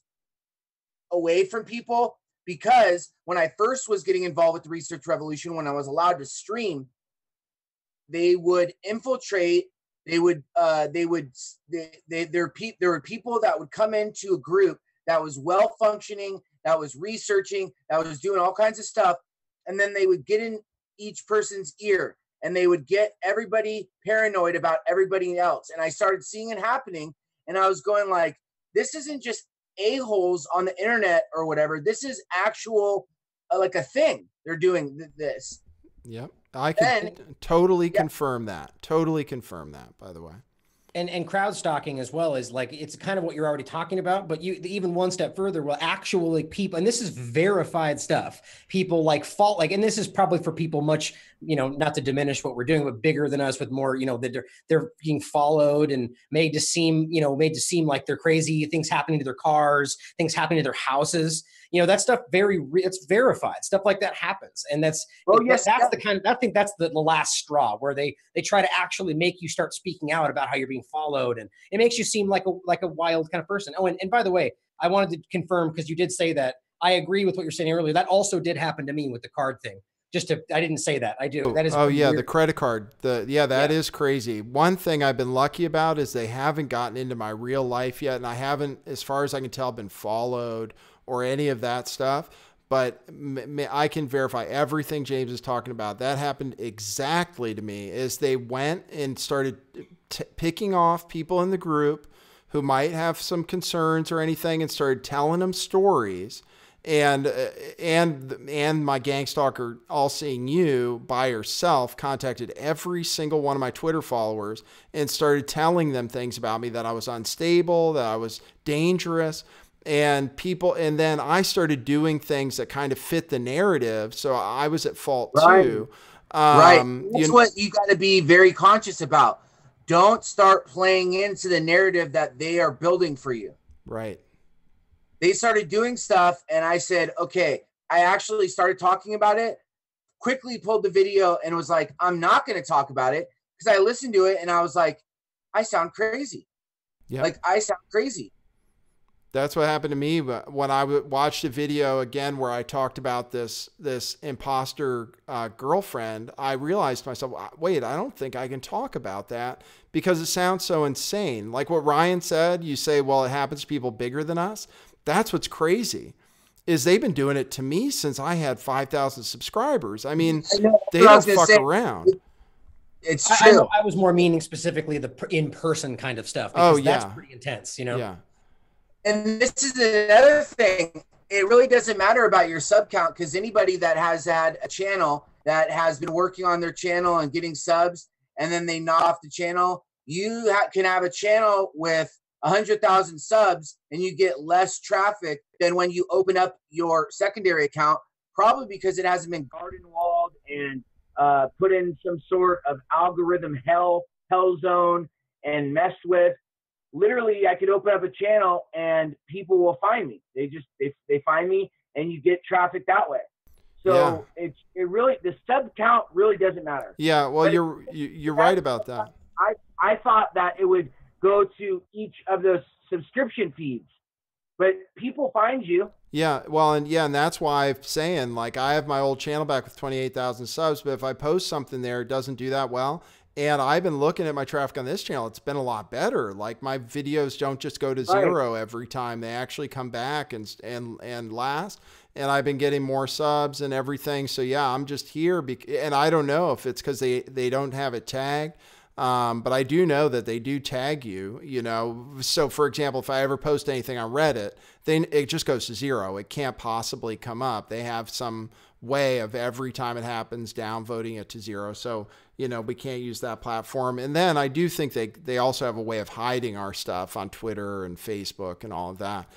D: away from people because when I first was getting involved with the Research Revolution, when I was allowed to stream, they would infiltrate There were people that would come into a group that was well functioning, that was researching, that was doing all kinds of stuff, and then they would get in each person's ear and they would get everybody paranoid about everybody else. And I started seeing it happening, and I was going like, this isn't just a-holes on the internet or whatever. This is actual like a thing. They're doing this.
A: Yep. I can totally confirm that. Totally confirm that, by the way.
B: And crowd stalking as well is like, it's kind of what you're already talking about, but you even one step further will actually people, and this is verified stuff. People like and this is probably for people much, not to diminish what we're doing, but bigger than us with more, that they're being followed and made to seem like they're crazy, things happening to their cars, things happening to their houses. That stuff it's verified. Stuff like that happens. And that's the kind of, I think that's the last straw where they try to actually make you start speaking out about how you're being followed. And it makes you seem like a wild kind of person. Oh, and by the way, I wanted to confirm, because you did say that. I agree with what you're saying earlier. That also did happen to me with the card thing. I didn't say that. I do. That is.
A: Oh yeah. Weird. The credit card. That is crazy. One thing I've been lucky about is they haven't gotten into my real life yet. And I haven't, as far as I can tell, been followed or any of that stuff, but I can verify everything James is talking about. That happened exactly to me. Is they went and started picking off people in the group who might have some concerns or anything, and started telling them stories. And my gang stalker, All Seeing You, by herself, contacted every single one of my Twitter followers and started telling them things about me, that I was unstable, that I was dangerous. And then I started doing things that kind of fit the narrative. So I was at fault too.
D: Right. That's what you got to be very conscious about. Don't start playing into the narrative that they are building for you.
A: Right.
D: They started doing stuff, and I said, okay, I actually started talking about it, quickly pulled the video and was like, I'm not going to talk about it, because I listened to it and I was like, I sound crazy.
A: Yeah.
D: Like, I sound crazy.
A: That's what happened to me when I watched a video again where I talked about this imposter girlfriend. I realized to myself, wait, I don't think I can talk about that, because it sounds so insane. Like what Ryan said, you say, well, it happens to people bigger than us. That's what's crazy, is they've been doing it to me since I had 5,000 subscribers. I mean, they don't fuck around.
D: It's true.
B: I was more meaning specifically the in-person kind of stuff, because that's pretty intense,
A: Yeah.
D: And this is another thing. It really doesn't matter about your sub count, because anybody that has had a channel that has been working on their channel and getting subs, and then they knock off the channel, you can have a channel with 100,000 subs and you get less traffic than when you open up your secondary account, probably because it hasn't been
E: garden walled and put in some sort of algorithm hell zone and messed with. Literally, I could open up a channel and people will find me. They find me, and you get traffic that way. So it really, the sub count really doesn't matter.
A: Yeah, well, you're right about that.
E: I thought that it would go to each of those subscription feeds, but people find you.
A: Yeah, well, and that's why I'm saying, like, I have my old channel back with 28,000 subs, but if I post something there, it doesn't do that well. And I've been looking at my traffic on this channel. It's been a lot better. Like, my videos don't just go to zero every time. They actually come back and last. And I've been getting more subs and everything. So yeah, I'm just here. And I don't know if it's because they don't have it tagged. But I do know that they do tag you, So for example, if I ever post anything on Reddit, then it just goes to zero. It can't possibly come up. They have some way of every time it happens downvoting it to zero. So, we can't use that platform. And then I do think they also have a way of hiding our stuff on Twitter and Facebook and all of that.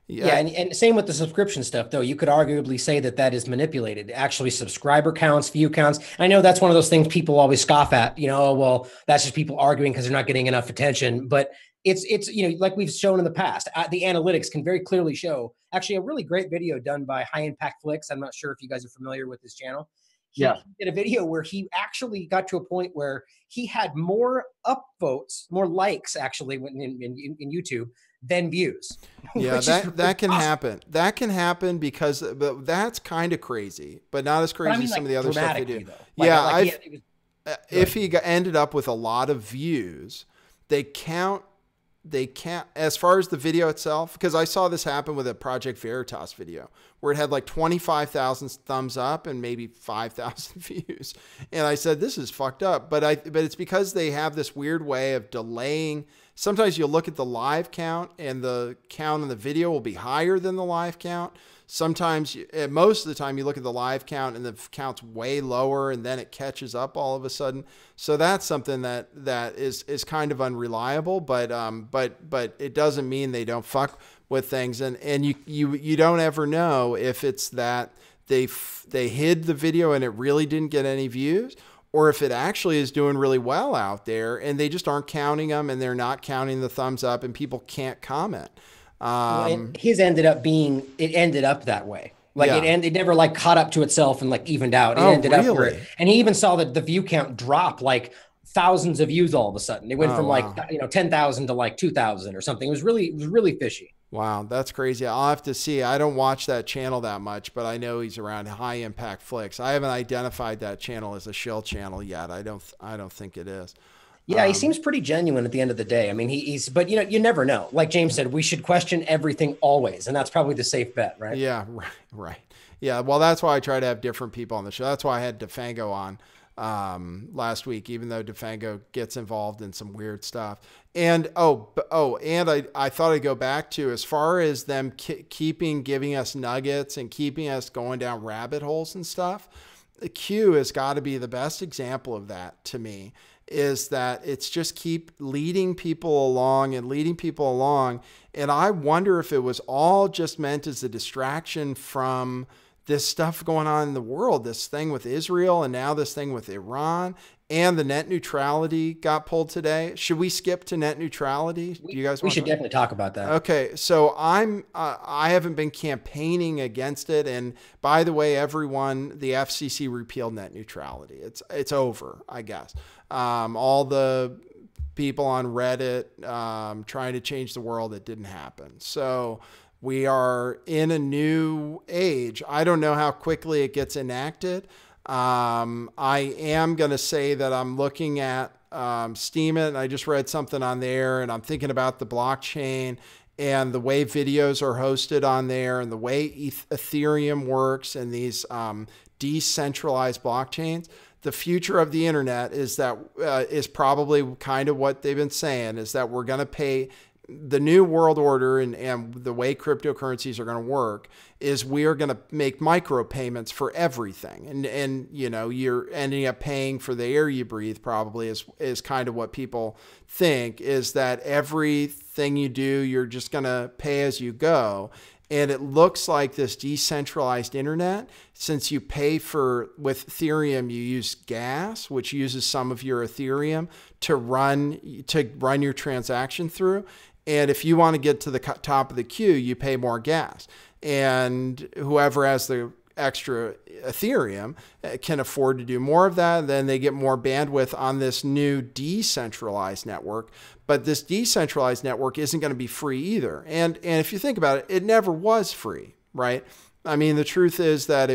B: And same with the subscription stuff, though. You could arguably say that is manipulated. Actually, subscriber counts, view counts. I know that's one of those things people always scoff at. Well, that's just people arguing because they're not getting enough attention. But it's like we've shown in the past, the analytics can very clearly show. Actually, a really great video done by High Impact Flicks. I'm not sure if you guys are familiar with this channel. He did a video where he actually got to a point where he had more upvotes, more likes actually in YouTube than views.
A: Yeah, that can happen. That can happen because that's kind of crazy, but not as crazy as some of the other stuff they do. if he ended up with a lot of views, they can't, as far as the video itself, because I saw this happen with a Project Veritas video where it had like 25,000 thumbs up and maybe 5,000 views. And I said, this is fucked up. But it's because they have this weird way of delaying. Sometimes you'll look at the live count and the count on the video will be higher than the live count. Sometimes, most of the time, you look at the live count and the count's way lower, and then it catches up all of a sudden. So that's something that is kind of unreliable, but it doesn't mean they don't fuck with things. And you don't ever know if it's that they hid the video and it really didn't get any views, or if it actually is doing really well out there and they just aren't counting them and they're not counting the thumbs up and people can't comment.
B: His ended up that way. Like it never like caught up to itself and like evened out. It ended up where and he even saw that the view count drop like thousands of views all of a sudden. It went from like 10,000 to like 2,000 or something. It was really fishy.
A: Wow, that's crazy. I'll have to see. I don't watch that channel that much, but I know he's around High Impact Flicks. I haven't identified that channel as a shill channel yet. I don't think it is.
B: Yeah, he seems pretty genuine at the end of the day. I mean, but you never know. Like James said, we should question everything always. And that's probably the safe bet, right?
A: Yeah, right. Yeah, well, that's why I try to have different people on the show. That's why I had DeFango on last week, even though DeFango gets involved in some weird stuff. And, and I thought I'd go back to, as far as them giving us nuggets and keeping us going down rabbit holes and stuff, the Q has got to be the best example of that to me. Is that it's just keep leading people along. And I wonder if it was all just meant as a distraction from this stuff going on in the world, this thing with Israel and now this thing with Iran, and the net neutrality got pulled today. Should we skip to net neutrality? Do you guys want
B: we should definitely talk about that.
A: Okay. So I haven't been campaigning against it. And by the way, everyone, the FCC repealed net neutrality. It's over, I guess. All the people on Reddit trying to change the world, it didn't happen. So we are in a new age. I don't know how quickly it gets enacted. I am going to say that I'm looking at Steemit, and I just read something on there, and I'm thinking about the blockchain and the way videos are hosted on there and the way Ethereum works and these decentralized blockchains. The future of the internet is probably kind of what they've been saying, is that we're going to pay the new world order and the way cryptocurrencies are going to work is we are going to make micro payments for everything. And you're ending up paying for the air you breathe probably is kind of what people think, is that everything you do, you're just going to pay as you go. And it looks like this decentralized internet, since you pay with Ethereum, you use gas, which uses some of your Ethereum to run your transaction through. And if you want to get to the top of the queue, you pay more gas. And whoever has the extra Ethereum can afford to do more of that. Then they get more bandwidth on this new decentralized network. But this decentralized network isn't going to be free either. And if you think about it, it never was free, right? I mean, the truth is that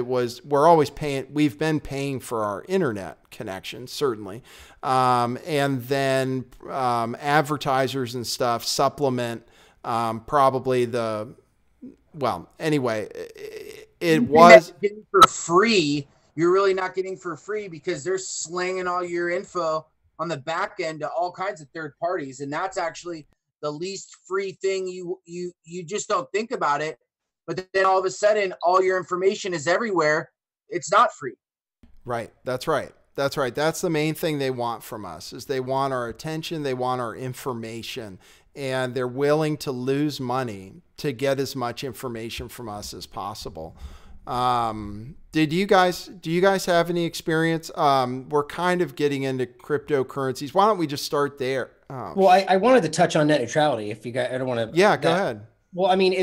A: we've been paying for our internet connection, certainly. And then advertisers and stuff supplement probably anyway, it was
D: getting for free. You're really not getting for free because they're slinging all your info on the back end to all kinds of third parties. And that's actually the least free thing. You just don't think about it. But then all of a sudden, all your information is everywhere. It's not free.
A: Right. That's right. That's the main thing they want from us, is they want our attention. They want our information, and they're willing to lose money to get as much information from us as possible. Do you guys have any experience? We're kind of getting into cryptocurrencies. Why don't we just start there?
B: Well, I wanted to touch on net neutrality. If you guys, I don't want to.
A: Yeah, go ahead.
B: Well, I mean,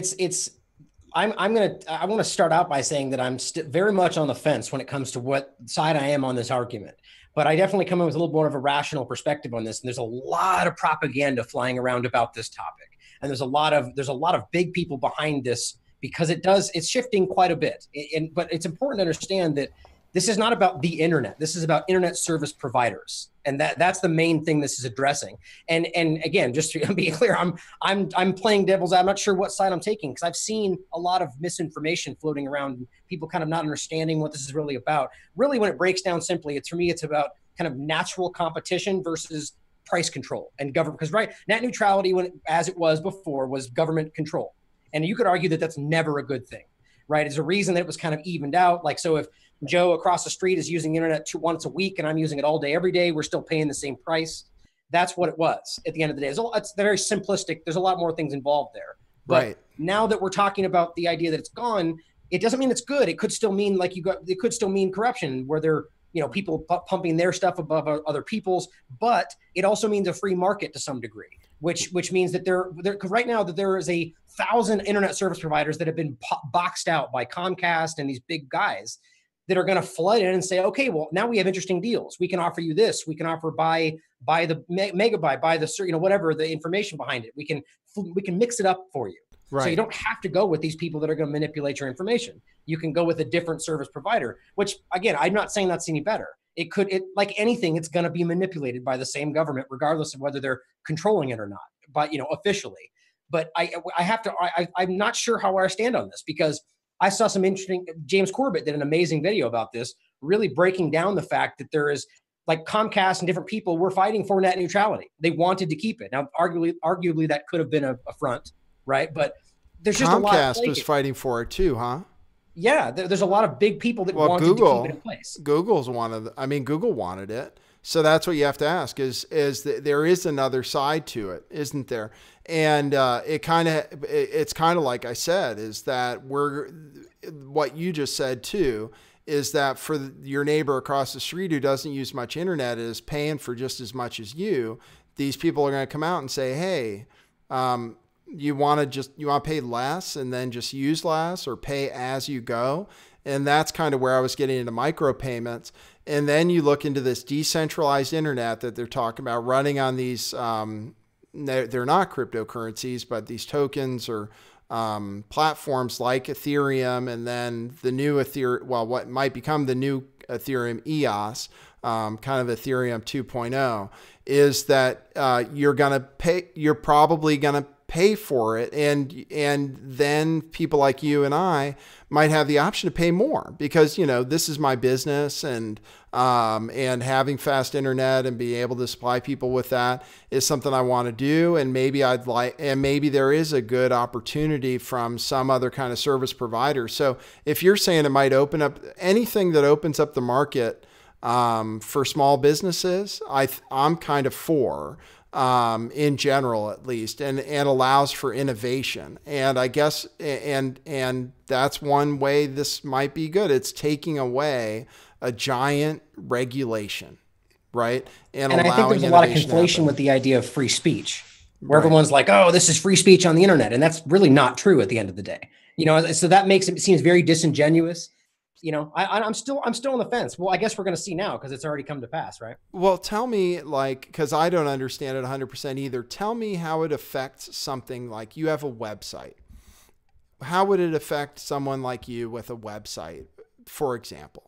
B: I want to start out by saying that I'm very much on the fence when it comes to what side I am on this argument. But I definitely come in with a little more of a rational perspective on this. And there's a lot of propaganda flying around about this topic. And there's a lot of big people behind this, because it's shifting quite a bit. But it's important to understand that This is not about the internet. This is about internet service providers, and that's the main thing this is addressing. And again, just to be clear, I'm playing devil's. I'm not sure what side I'm taking, because I've seen a lot of misinformation floating around, and people kind of not understanding what this is really about. Really, when it breaks down simply, for me, it's about kind of natural competition versus price control and government. Because net neutrality, as it was before, was government control, and you could argue that that's never a good thing, right? There's a reason that it was kind of evened out. Like, so if Joe across the street is using the internet once a week and I'm using it all day, every day, we're still paying the same price. That's what it was at the end of the day. It's very simplistic. There's a lot more things involved there. But now that we're talking about the idea that it's gone, it doesn't mean it's good. It could still mean it could still mean corruption, where they're, people pumping their stuff above other people's, but it also means a free market to some degree, which means that because right now that there is 1,000 internet service providers that have been boxed out by Comcast and these big guys that are going to flood in and say, okay, well, now we have interesting deals. We can offer you this. We can offer buy the megabyte, buy the, whatever the information behind it. We can mix it up for you. Right. So you don't have to go with these people that are going to manipulate your information. You can go with a different service provider, which, again, I'm not saying that's any better. Like anything, it's going to be manipulated by the same government, regardless of whether they're controlling it or not, but, officially. But I'm not sure how I stand on this, because I saw some interesting, James Corbett did an amazing video about this, really breaking down the fact that there is, like, Comcast and different people were fighting for net neutrality. They wanted to keep it. Now, arguably that could have been a front, right? But there's just a lot.
A: Comcast was fighting for it too, huh?
B: Yeah, there's a lot of big people that wanted to keep it in place.
A: Google wanted it. So that's what you have to ask is that there is another side to it, isn't there? And it's kind of like I said, is that what you just said too, is that for your neighbor across the street who doesn't use much internet, is paying for just as much as you, these people are going to come out and say, hey, you want to pay less and then just use less, or pay as you go. And that's kind of where I was getting into micropayments. And then you look into this decentralized internet that they're talking about running on these, they're not cryptocurrencies, but these tokens or platforms like Ethereum, and then the new Ethereum, what might become the new Ethereum EOS, kind of Ethereum 2.0, is that you're probably going to pay for it. And then people like you and I might have the option to pay more, because, this is my business, and having fast internet and being able to supply people with that is something I want to do. And maybe there is a good opportunity from some other kind of service provider. So if you're saying it might open up anything that opens up the market, for small businesses, I'm kind of for, in general, at least, and allows for innovation. And I guess, and that's one way this might be good. It's taking away a giant regulation, right? And
B: I think there's a lot of conflation with the idea of free speech, where everyone's like, oh, this is free speech on the internet. And that's really not true at the end of the day. So that makes it seems very disingenuous. I'm still on the fence. Well, I guess we're going to see now, because it's already come to pass, right?
A: Well, tell me, because I don't understand it 100% either. Tell me how it affects something like you have a website. How would it affect someone like you with a website, for example?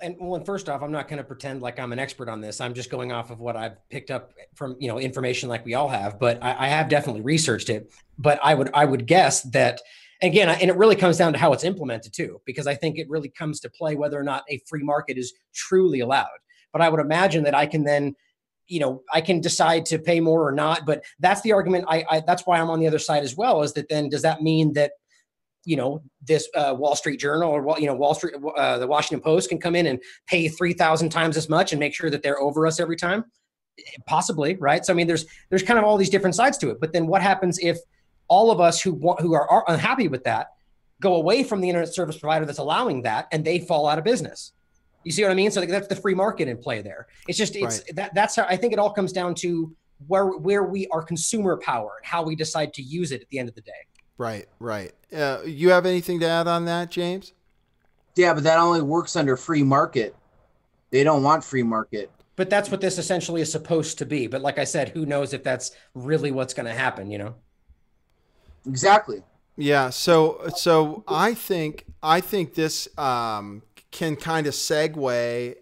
B: And first off, I'm not going to pretend like I'm an expert on this. I'm just going off of what I've picked up from, information like we all have, but I have definitely researched it. But I would guess that, again, and it really comes down to how it's implemented too, because I think it really comes to play whether or not a free market is truly allowed. But I would imagine that I can then, I can decide to pay more or not. But that's the argument. That's why I'm on the other side as well, is that then does that mean that, this Wall Street Journal or, Wall Street, the Washington Post can come in and pay 3,000 times as much and make sure that they're over us every time? Possibly, right? So, I mean, there's kind of all these different sides to it. But then what happens if all of us who are unhappy with that go away from the internet service provider that's allowing that, and they fall out of business? You see what I mean? So that's the free market in play there. It's just, that's how I think it all comes down to where we are consumer power and how we decide to use it at the end of the day.
A: Right. You have anything to add on that, James?
D: Yeah, but that only works under free market. They don't want free market.
B: But that's what this essentially is supposed to be. But like I said, who knows if that's really what's going to happen,
D: Exactly.
A: Yeah. So I think this can kind of segue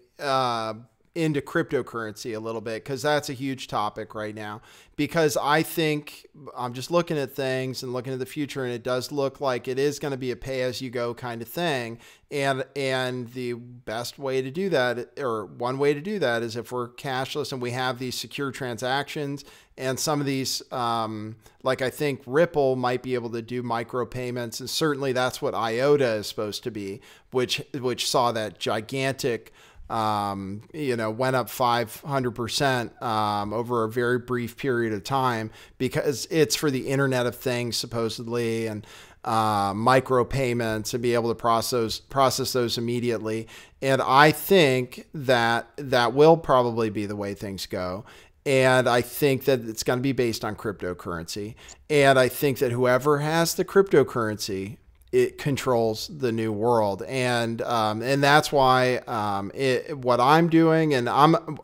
A: into cryptocurrency a little bit, because that's a huge topic right now. Because I think I'm just looking at things and looking at the future, and it does look like it is going to be a pay-as-you-go kind of thing. And the best way to do that, or one way to do that, is if we're cashless and we have these secure transactions. And some of these, like I think Ripple might be able to do micropayments, and certainly that's what IOTA is supposed to be, which saw that gigantic, went up 500% over a very brief period of time, because it's for the Internet of Things supposedly, and micropayments, and be able to process those immediately. And I think that will probably be the way things go. And I think that it's going to be based on cryptocurrency. And I think that whoever has the cryptocurrency, it controls the new world. And that's why what I'm doing, and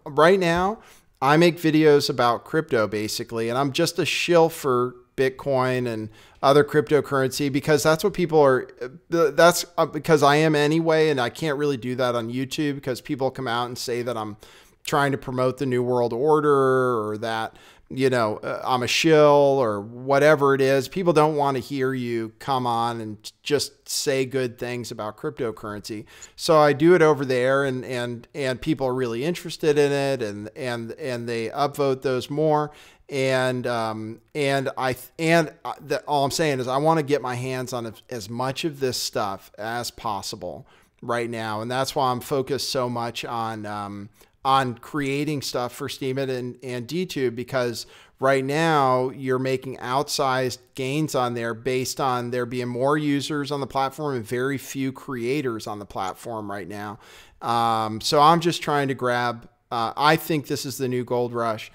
A: right now, I make videos about crypto basically, and I'm just a shill for Bitcoin and other cryptocurrency, because that's what people are, that's because I am anyway. And I can't really do that on YouTube, because people come out and say that I'm trying to promote the new world order, or that, I'm a shill, or whatever it is. People don't want to hear you come on and just say good things about cryptocurrency. So I do it over there, and people are really interested in it, and they upvote those more. And all I'm saying is I want to get my hands on as much of this stuff as possible right now. And that's why I'm focused so much on creating stuff for Steemit and DTube, because right now you're making outsized gains on there based on there being more users on the platform and very few creators on the platform right now. So I'm just trying to grab, I think this is the new gold rush.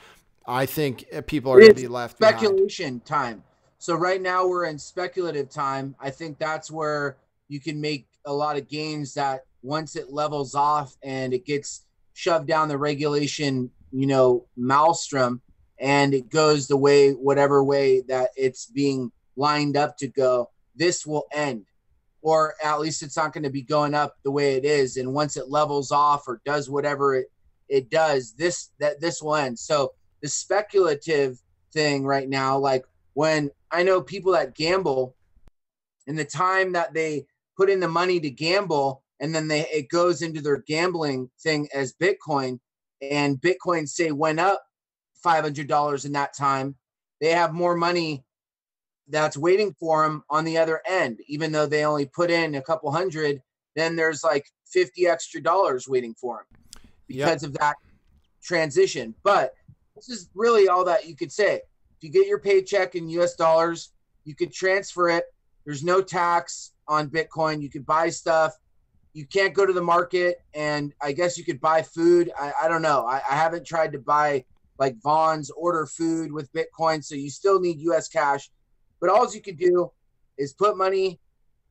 A: I think people are going to be left behind.
D: Speculation time. So right now we're in speculative time. I think that's where you can make a lot of gains, that once it levels off and it gets shoved down the regulation, maelstrom, and it goes the way, whatever way that it's being lined up to go, this will end. Or at least it's not going to be going up the way it is. And once it levels off or does whatever it does, this will end. So the speculative thing right now, like when I know people that gamble, and the time that they put in the money to gamble, and then it goes into their gambling thing as Bitcoin, and Bitcoin say went up $500 in that time, they have more money that's waiting for them on the other end, even though they only put in a couple hundred. Then there's like $50 extra waiting for them because of that transition. But this is really all that you could say. If you get your paycheck in US dollars, you could transfer it. There's no tax on Bitcoin. You could buy stuff. You can't go to the market, and I guess you could buy food. I don't know. I haven't tried to buy like Vaughn's, order food with Bitcoin, so you still need US cash. But all you could do is put money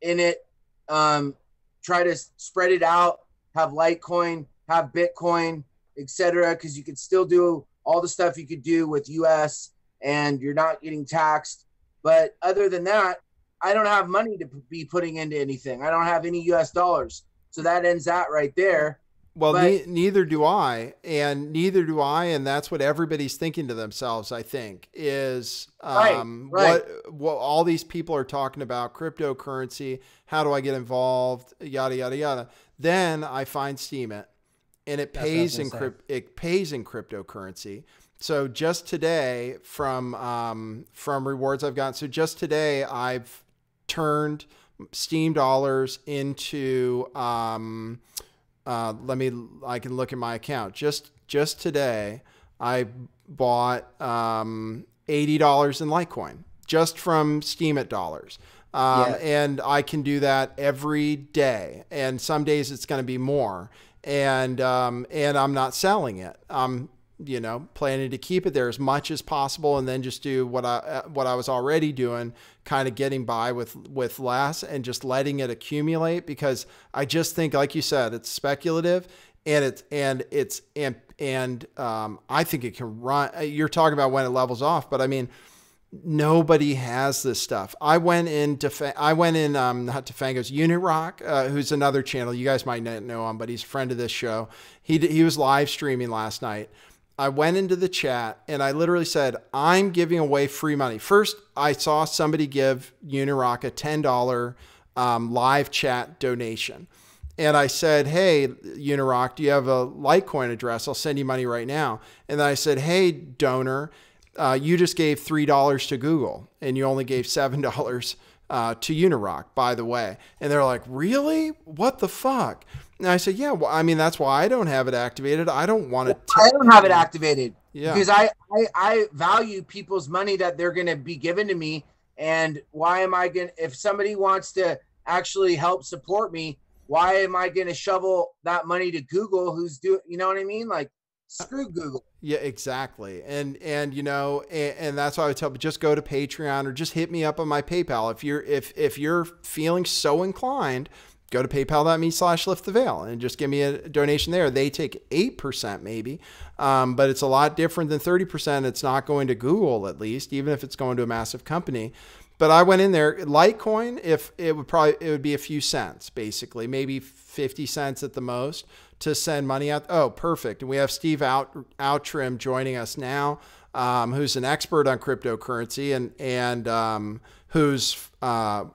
D: in it, try to spread it out, have LiteCoin, have Bitcoin, etc., because you could still do all the stuff you could do with US, and you're not getting taxed. But other than that, I don't have money to be putting into anything. I don't have any US dollars. So that ends that right there.
A: Well, neither do I. And that's what everybody's thinking to themselves, I think, is
D: right.
A: What all these people are talking about, cryptocurrency, how do I get involved, yada, yada, yada. Then I find Steemit, and it pays in cryptocurrency. So just today, from rewards I've gotten, so just today I've turned Steem dollars into I can look at my account. Just today I bought $80 in LiteCoin just from Steemit dollars. And I can do that every day, and some days it's going to be more, and I'm not selling it. I'm planning to keep it there as much as possible, and then just do what I was already doing, kind of getting by with less and just letting it accumulate, because I just think, like you said, it's speculative, and I think it can run. You're talking about when it levels off, but I mean, nobody has this stuff. I went in, not to Fango's, Unirock, who's another channel you guys might not know him, but he's a friend of this show. He was live streaming last night. I went into the chat and I literally said, I'm giving away free money. First, I saw somebody give Unirock a $10 live chat donation. And I said, hey, Unirock, do you have a LiteCoin address? I'll send you money right now. And then I said, hey, donor, you just gave $3 to Google and you only gave $7 to Unirock, by the way. And they're like, really? What the fuck? And I said, yeah, well, I mean, that's why I don't have it activated. I don't want to.
D: I don't have it activated
A: because
D: I value people's money that they're going to be given to me. And why am I going to, if somebody wants to actually help support me, why am I going to shovel that money to Google who's doing, you know what I mean? Like, screw Google.
A: Yeah, exactly. And you know, and that's why I would tell people, just go to Patreon or just hit me up on my PayPal. If you're feeling so inclined, go to paypal.me/lifttheveil and just give me a donation there. They take 8% maybe, but it's a lot different than 30%. It's not going to Google, at least, even if it's going to a massive company. But I went in there, LiteCoin, if it would be a few cents, basically, maybe 50 cents at the most to send money out. Oh, perfect. And we have Steve Outram joining us now, who's an expert on cryptocurrency and who's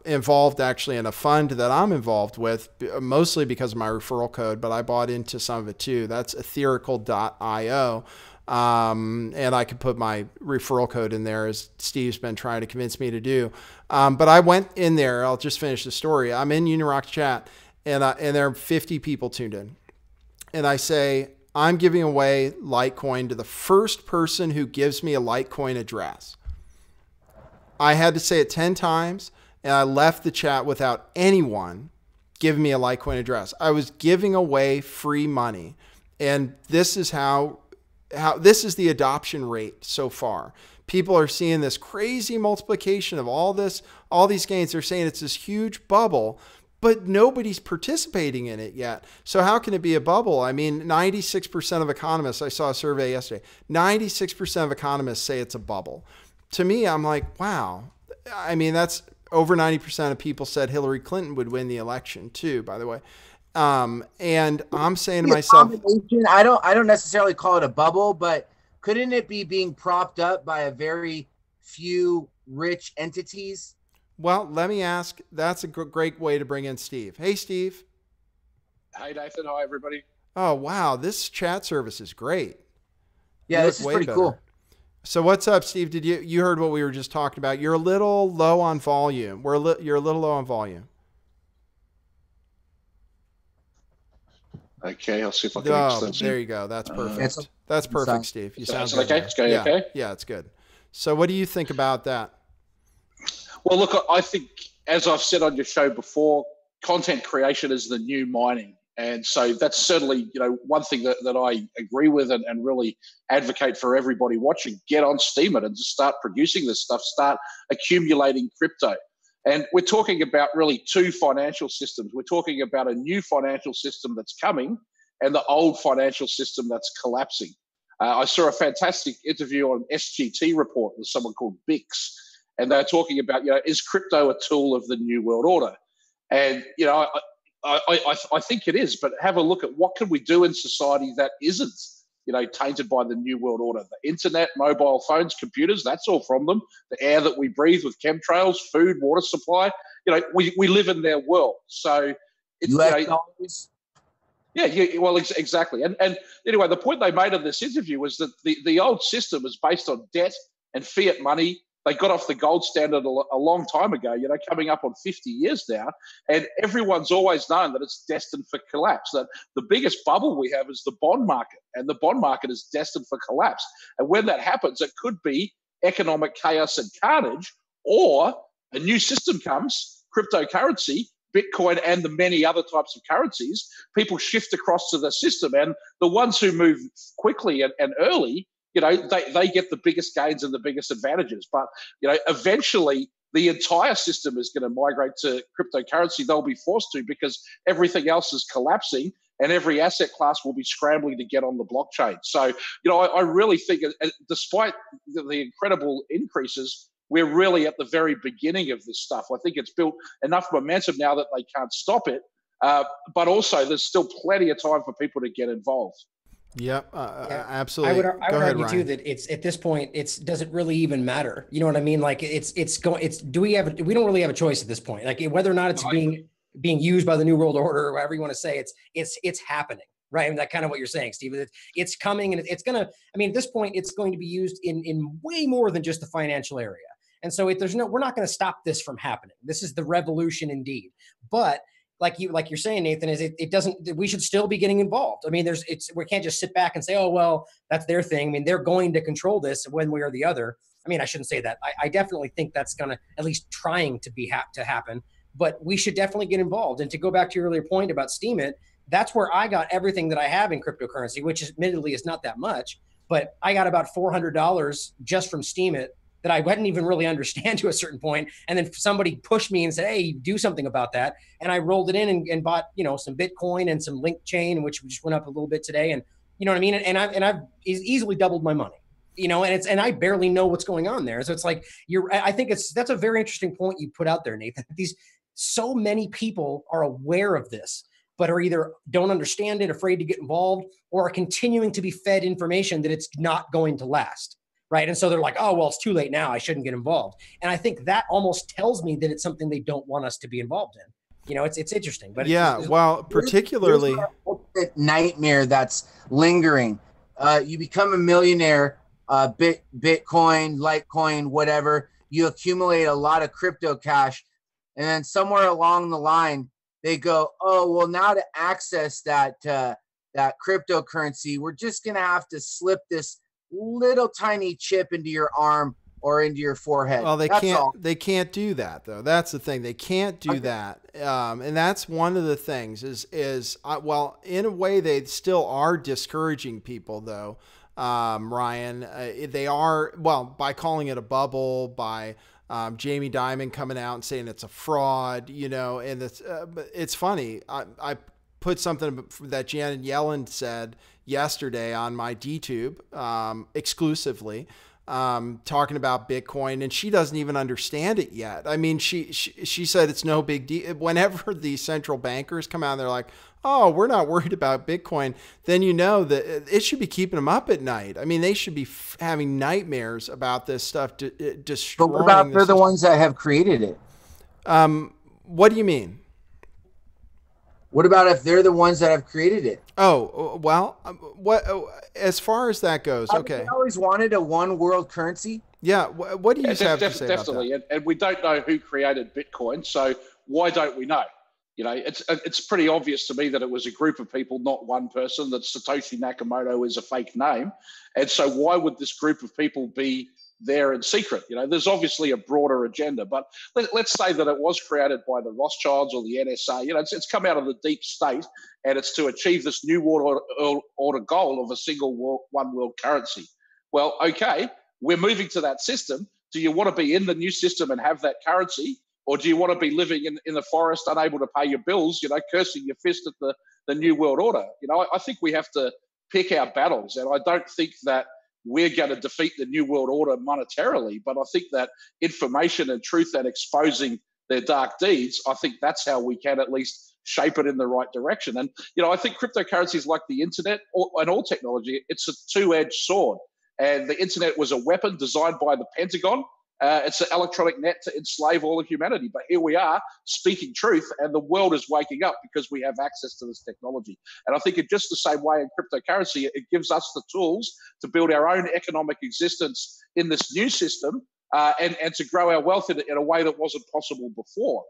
A: involved actually in a fund that I'm involved with, mostly because of my referral code, but I bought into some of it too. That's etherical.io. And I could put my referral code in there, as Steve's been trying to convince me to do. But I went in there. I'll just finish the story. I'm in Unirock chat and there are 50 people tuned in. And I say, I'm giving away LiteCoin to the first person who gives me a LiteCoin address. I had to say it 10 times and I left the chat without anyone giving me a LiteCoin address. I was giving away free money. And this is this is the adoption rate so far. People are seeing this crazy multiplication of all these gains. They're saying it's this huge bubble, but nobody's participating in it yet. So how can it be a bubble? I mean, 96% of economists, I saw a survey yesterday, 96% of economists say it's a bubble. To me, I'm like, wow. I mean, that's over 90% of people said Hillary Clinton would win the election too, by the way. And I'm saying to myself,
D: I don't necessarily call it a bubble, but couldn't it be being propped up by a very few rich entities?
A: Well, let me ask, that's a great way to bring in Steve. Hey, Steve.
F: Hey, Nathan. Hi, everybody.
A: Oh, wow. This chat service is great.
D: Yeah, this is pretty cool.
A: So what's up, Steve? You heard what we were just talking about? You're a little low on volume. You're a little low on volume.
F: Okay, I'll see if I can extend.
A: There you go. That's perfect. That's perfect, Steve. You sound good.
F: Okay? It's going okay?
A: Yeah, it's good. So what do you think about that?
F: Well, look, I think, as I've said on your show before, content creation is the new mining. And so that's certainly, one thing that I agree with and really advocate for everybody watching. Get on Steemit and just start producing this stuff, start accumulating crypto. And we're talking about really two financial systems. We're talking about a new financial system that's coming and the old financial system that's collapsing. I saw a fantastic interview on SGT Report with someone called Bix, and they're talking about, is crypto a tool of the new world order? And, I think it is, but have a look at what can we do in society that isn't, tainted by the new world order. The internet, mobile phones, computers, that's all from them. The air that we breathe with chemtrails, food, water supply, we live in their world. So it's, well, exactly. And anyway, the point they made in this interview was that the old system is based on debt and fiat money. They got off the gold standard a long time ago, coming up on 50 years now. And everyone's always known that it's destined for collapse. That the biggest bubble we have is the bond market, and the bond market is destined for collapse. And when that happens, it could be economic chaos and carnage, or a new system comes, cryptocurrency, Bitcoin, and the many other types of currencies. People shift across to the system, and the ones who move quickly and early, they get the biggest gains and the biggest advantages. But, eventually the entire system is going to migrate to cryptocurrency. They'll be forced to, because everything else is collapsing and every asset class will be scrambling to get on the blockchain. So, I really think, despite the incredible increases we're really at the very beginning of this stuff. I think it's built enough momentum now that they can't stop it. But also, there's still plenty of time for people to get involved.
A: Yep,
B: Yeah.
A: absolutely.
B: I would argue too that it's at this point, does it really even matter? You know what I mean? Like we don't really have a choice at this point. Like whether or not it's being used by the New World Order or whatever you want to say, it's happening. Right. I mean, that's kind of what you're saying, Steve. It's coming, and it's going to, I mean, at this point, it's going to be used in way more than just the financial area. And so we're not going to stop this from happening. This is the revolution indeed. But like you're saying, Nathan, is it doesn't, we should still be getting involved. I mean, we can't just sit back and say, oh, well, that's their thing. I mean, they're going to control this one way or the other. I mean, I shouldn't say that. I definitely think that's going to at least trying to happen, but we should definitely get involved. And to go back to your earlier point about Steemit, that's where I got everything that I have in cryptocurrency, which admittedly is not that much, but I got about $400 just from Steemit that I didn't even really understand to a certain point. And then somebody pushed me and said, hey, do something about that. And I rolled it in and bought, some Bitcoin and some Link chain, which just went up a little bit today. And you know what I mean? And I've easily doubled my money, and I barely know what's going on there. So it's like, I think that's a very interesting point you put out there, Nathan. So many people are aware of this, but are either don't understand it, afraid to get involved, or are continuing to be fed information that it's not going to last. Right. And so they're like, oh, well, it's too late now. I shouldn't get involved. And I think that almost tells me that it's something they don't want us to be involved in. It's interesting. But
A: particularly
D: nightmare that's lingering. You become a millionaire, Bitcoin, LiteCoin, whatever. You accumulate a lot of crypto cash. And then somewhere along the line, they go, oh, well, now to access that cryptocurrency, we're just going to have to slip this little tiny chip into your arm or into your forehead.
A: Well, they can't do that though. That's the thing. They can't do that. And that's one of the things is in a way they still are discouraging people though. Ryan, they are, by calling it a bubble, by Jamie Dimon coming out and saying it's a fraud, and it's funny. I put something that Janet Yellen said yesterday on my DTube exclusively, talking about Bitcoin, and she doesn't even understand it yet. I mean, she said it's no big deal. Whenever the central bankers come out and they're like, oh, we're not worried about Bitcoin, then that it should be keeping them up at night. I mean, they should be having nightmares about this stuff destroying.
D: But what about they're the ones that have created it?
A: What do you mean?
D: What about if they're the ones that have created it?
A: Oh, well, as far as that goes, okay.
D: I always wanted a one world currency.
A: Yeah. What do you have to say
F: definitely.
A: about that?
F: And we don't know who created Bitcoin. So why don't we know? It's pretty obvious to me that it was a group of people, not one person, that Satoshi Nakamoto is a fake name. And so why would this group of people be there in secret? There's obviously a broader agenda, but let's say that it was created by the Rothschilds or the NSA. It's come out of the deep state, and it's to achieve this new world order goal of a single one world currency. Well, okay, we're moving to that system. Do you want to be in the new system and have that currency? Or do you want to be living in the forest, unable to pay your bills, cursing your fist at the new world order? I think we have to pick our battles. And I don't think that we're going to defeat the new world order monetarily, but I think that information and truth and exposing their dark deeds, I think that's how we can at least shape it in the right direction. And, I think cryptocurrencies like the internet and all technology, it's a two-edged sword. And the internet was a weapon designed by the Pentagon. It's an electronic net to enslave all of humanity. But here we are speaking truth, and the world is waking up because we have access to this technology. And I think in just the same way in cryptocurrency, it gives us the tools to build our own economic existence in this new system and to grow our wealth in a way that wasn't possible before.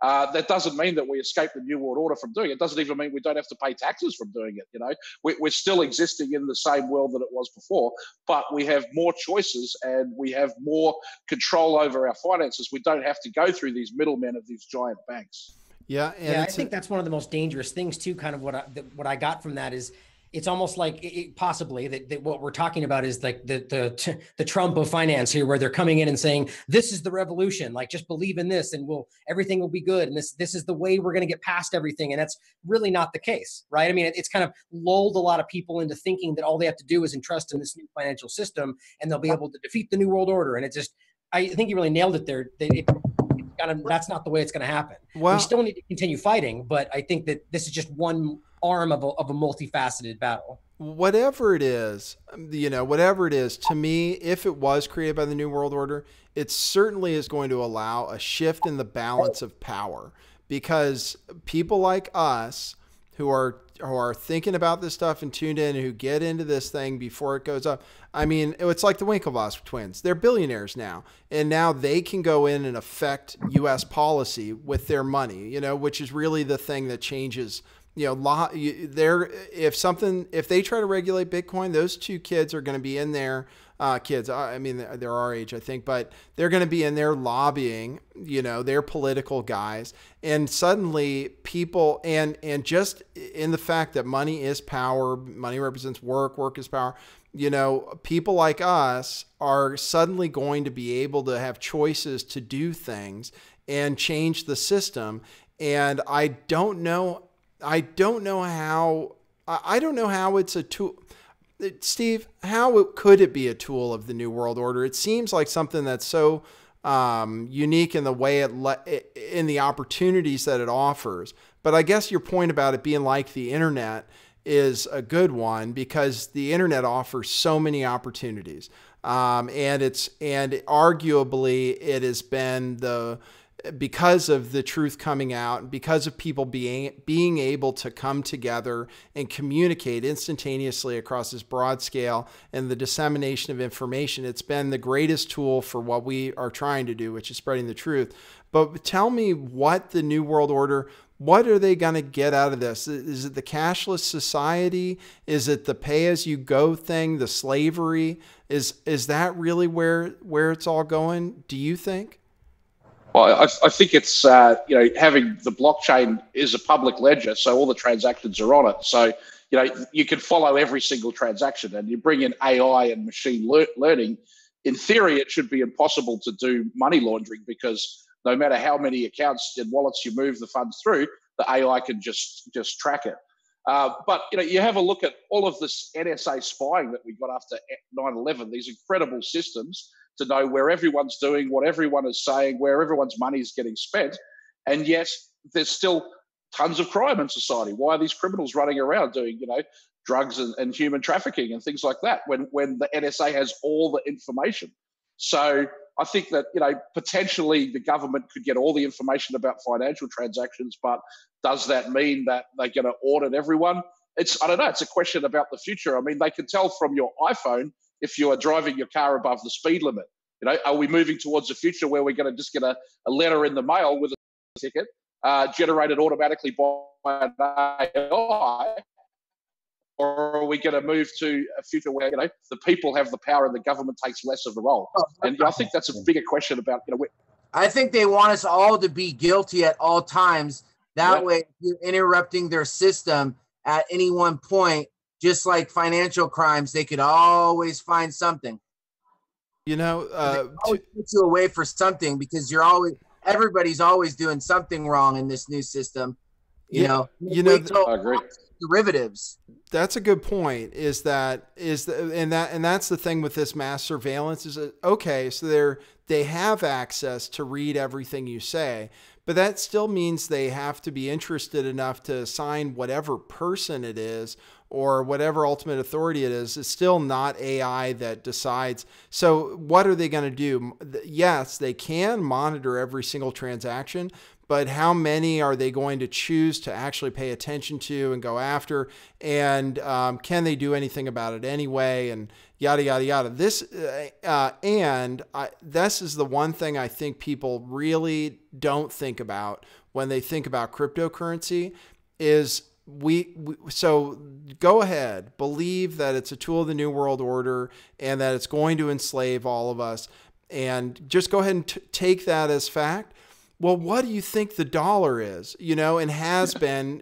F: That doesn't mean that we escape the new world order from doing it. It doesn't even mean we don't have to pay taxes from doing it. We're still existing in the same world that it was before, but we have more choices and we have more control over our finances. We don't have to go through these middlemen of these giant banks.
A: Yeah,
B: I think that's one of the most dangerous things too. Kind of what I got from that is, it's almost like possibly that what we're talking about is like the Trump of finance here, where they're coming in and saying, this is the revolution, like just believe in this and everything will be good. And this is the way we're going to get past everything. And that's really not the case, right? I mean, it's kind of lulled a lot of people into thinking that all they have to do is entrust in this new financial system and they'll be able to defeat the new world order. And I think you really nailed it there. That's not the way it's going to happen.
A: Well,
B: we still need to continue fighting, but I think that this is just one arm of a multifaceted battle.
A: Whatever it is, whatever it is, to me, if it was created by the New World Order, it certainly is going to allow a shift in the balance of power, because people like us who are thinking about this stuff and tuned in, who get into this thing before it goes up. I mean, it's like the Winklevoss twins. They're billionaires now, and now they can go in and affect U.S. policy with their money, which is really the thing that changes. If they try to regulate Bitcoin, those two kids are going to be in there. Kids, I mean, they're our age, I think, but they're going to be in there lobbying, they're political guys. And suddenly people, and just in the fact that money is power, money represents work is power, people like us are suddenly going to be able to have choices to do things and change the system. And I don't know how it's a tool. Steve, how could it be a tool of the New World Order? It seems like something that's so unique in the way in the opportunities that it offers. But I guess your point about it being like the internet is a good one, because the internet offers so many opportunities, and arguably it has been because of the truth coming out, because of people being able to come together and communicate instantaneously across this broad scale and the dissemination of information, it's been the greatest tool for what we are trying to do, which is spreading the truth. But tell me, what the New World Order, what are they going to get out of this? Is it the cashless society? Is it the pay-as-you-go thing, the slavery? Is that really where it's all going, do you think?
F: Well, I think it's, having the blockchain is a public ledger, so all the transactions are on it. So, you can follow every single transaction, and you bring in AI and machine learning. In theory, it should be impossible to do money laundering, because no matter how many accounts and wallets you move the funds through, the AI can just track it. But, you have a look at all of this NSA spying that we got after 9/11, these incredible systems to know where everyone's doing, what everyone is saying, where everyone's money is getting spent. And yet there's still tons of crime in society. Why are these criminals running around doing, drugs and human trafficking and things like that when the NSA has all the information? So I think that, potentially the government could get all the information about financial transactions, but does that mean that they're going to audit everyone? I don't know. It's a question about the future. I mean, they can tell from your iPhone if you are driving your car above the speed limit. Are we moving towards a future where we're going to just get a letter in the mail with a ticket generated automatically by an AI? Or are we going to move to a future where, the people have the power and the government takes less of a role? And I think that's a bigger question about,
D: I think they want us all to be guilty at all times. That way, if you're interrupting their system at any one point, just like financial crimes, they could always find something. Always put you away for something, because everybody's always doing something wrong in this new system. I agree. Derivatives.
A: That's a good point. And that's the thing with this mass surveillance is that, okay, so they have access to read everything you say, but that still means they have to be interested enough to assign whatever person it is or whatever ultimate authority it is. It's still not AI that decides. So what are they going to do? Yes, they can monitor every single transaction, but how many are they going to choose to actually pay attention to and go after? And can they do anything about it anyway? And yada, yada, yada. This is the one thing I think people really don't think about when they think about cryptocurrency is so go ahead, believe that it's a tool of the New World Order and that it's going to enslave all of us, and just go ahead and take that as fact. Well, what do you think the dollar is, and has been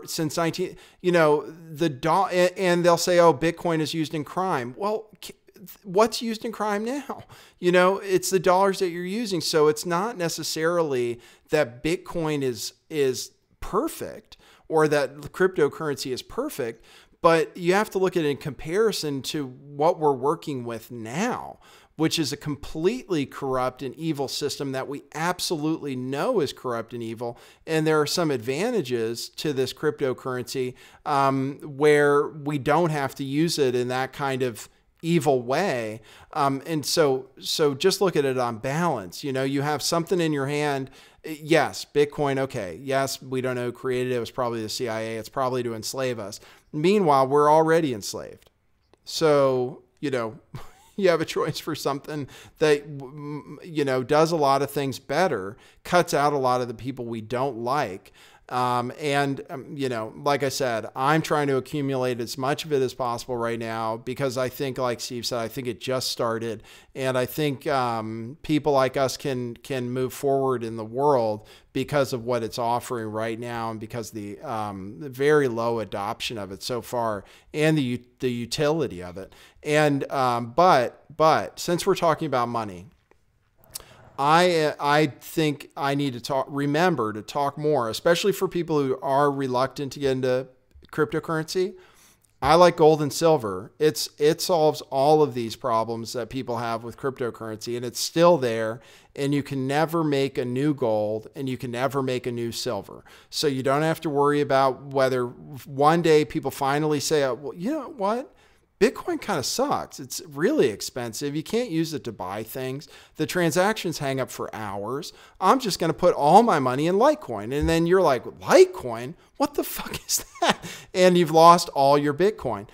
A: since 19, the dollar, and they'll say, oh, Bitcoin is used in crime. Well, what's used in crime now? It's the dollars that you're using. So it's not necessarily that Bitcoin is perfect or that cryptocurrency is perfect, but you have to look at it in comparison to what we're working with now, which is a completely corrupt and evil system that we absolutely know is corrupt and evil. And there are some advantages to this cryptocurrency where we don't have to use it in that kind of evil way. And so just look at it on balance. You know, you have something in your hand. Yes, Bitcoin. Okay. Yes, we don't know who created it. It was probably the CIA. It's probably to enslave us. Meanwhile, we're already enslaved. So, you know, you have a choice for something that, you know, does a lot of things better, cuts out a lot of the people we don't like. You know, like I said, I'm trying to accumulate as much of it as possible right now because I think, like Steve said, I think it just started. And I think people like us can move forward in the world because of what it's offering right now and because the very low adoption of it so far and the utility of it. And but since we're talking about money, I think I need to remember to talk more, especially for people who are reluctant to get into cryptocurrency. I like gold and silver. It solves all of these problems that people have with cryptocurrency, and it's still there. And you can never make a new gold and you can never make a new silver. So you don't have to worry about whether one day people finally say, oh, well, you know what? Bitcoin kind of sucks. It's really expensive. You can't use it to buy things. The transactions hang up for hours. I'm just going to put all my money in LiteCoin. And then you're like, LiteCoin? What the fuck is that? And you've lost all your Bitcoin.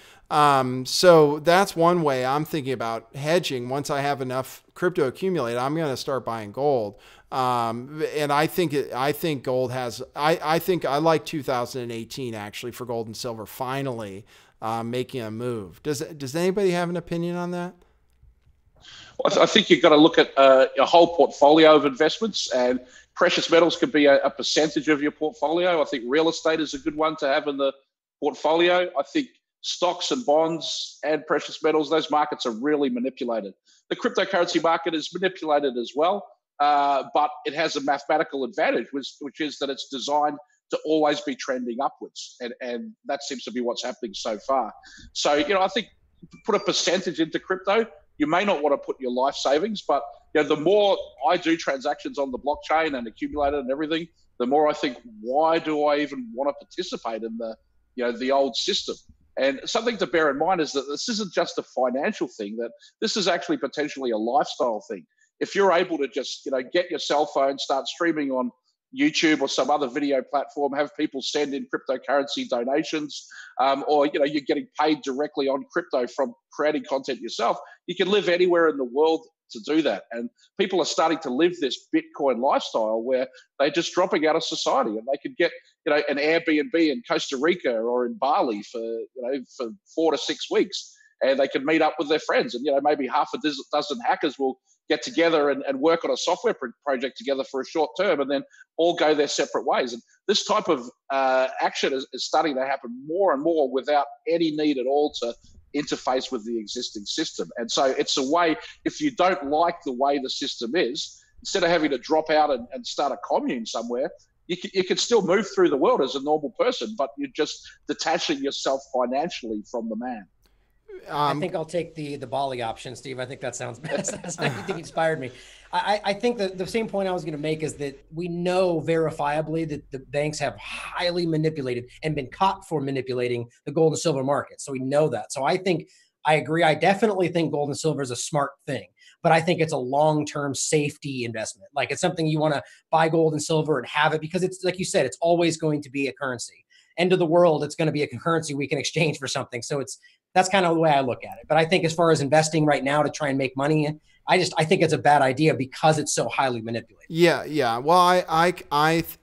A: So that's one way I'm thinking about hedging. Once I have enough crypto accumulated, I'm going to start buying gold. And I think gold has, I think I like 2018 actually for gold and silver finally making a move. Does anybody have an opinion on that?
F: Well, I think you've got to look at a whole portfolio of investments, and precious metals could be a percentage of your portfolio. I think real estate is a good one to have in the portfolio. I think stocks and bonds and precious metals, those markets are really manipulated. The cryptocurrency market is manipulated as well, but it has a mathematical advantage, which is that it's designed to always be trending upwards. And that seems to be what's happening so far. So, you know, I think put a percentage into crypto. You may not want to put your life savings, but you know, the more I do transactions on the blockchain and accumulate it and everything, the more I think, why do I even want to participate in the old system? And something to bear in mind is that this isn't just a financial thing, that this is actually potentially a lifestyle thing. If you're able to just, get your cell phone, start streaming on YouTube or some other video platform, have people send in cryptocurrency donations, or you're getting paid directly on crypto from creating content yourself, you can live anywhere in the world to do that. And people are starting to live this Bitcoin lifestyle where they're just dropping out of society, and they could get an Airbnb in Costa Rica or in Bali for 4 to 6 weeks, and they can meet up with their friends, and maybe half a dozen hackers will get together and work on a software project together for a short term, and then all go their separate ways. And this type of action is starting to happen more and more without any need at all to interface with the existing system. And so it's a way, if you don't like the way the system is, instead of having to drop out and start a commune somewhere, you can still move through the world as a normal person, but you're just detaching yourself financially from the man.
B: I think I'll take the Bali option, Steve. I think that sounds best. That's everything inspired me. I think that the same point I was going to make is that we know verifiably that the banks have highly manipulated and been caught for manipulating the gold and silver market. So we know that. So I agree. I definitely think gold and silver is a smart thing, but I think it's a long-term safety investment. Like, it's something you want to buy gold and silver and have it because it's, like you said, it's always going to be a currency. End of the world, it's going to be a currency we can exchange for something. So that's kind of the way I look at it. But I think as far as investing right now to try and make money, I think it's a bad idea because it's so highly manipulated.
A: Yeah. Well,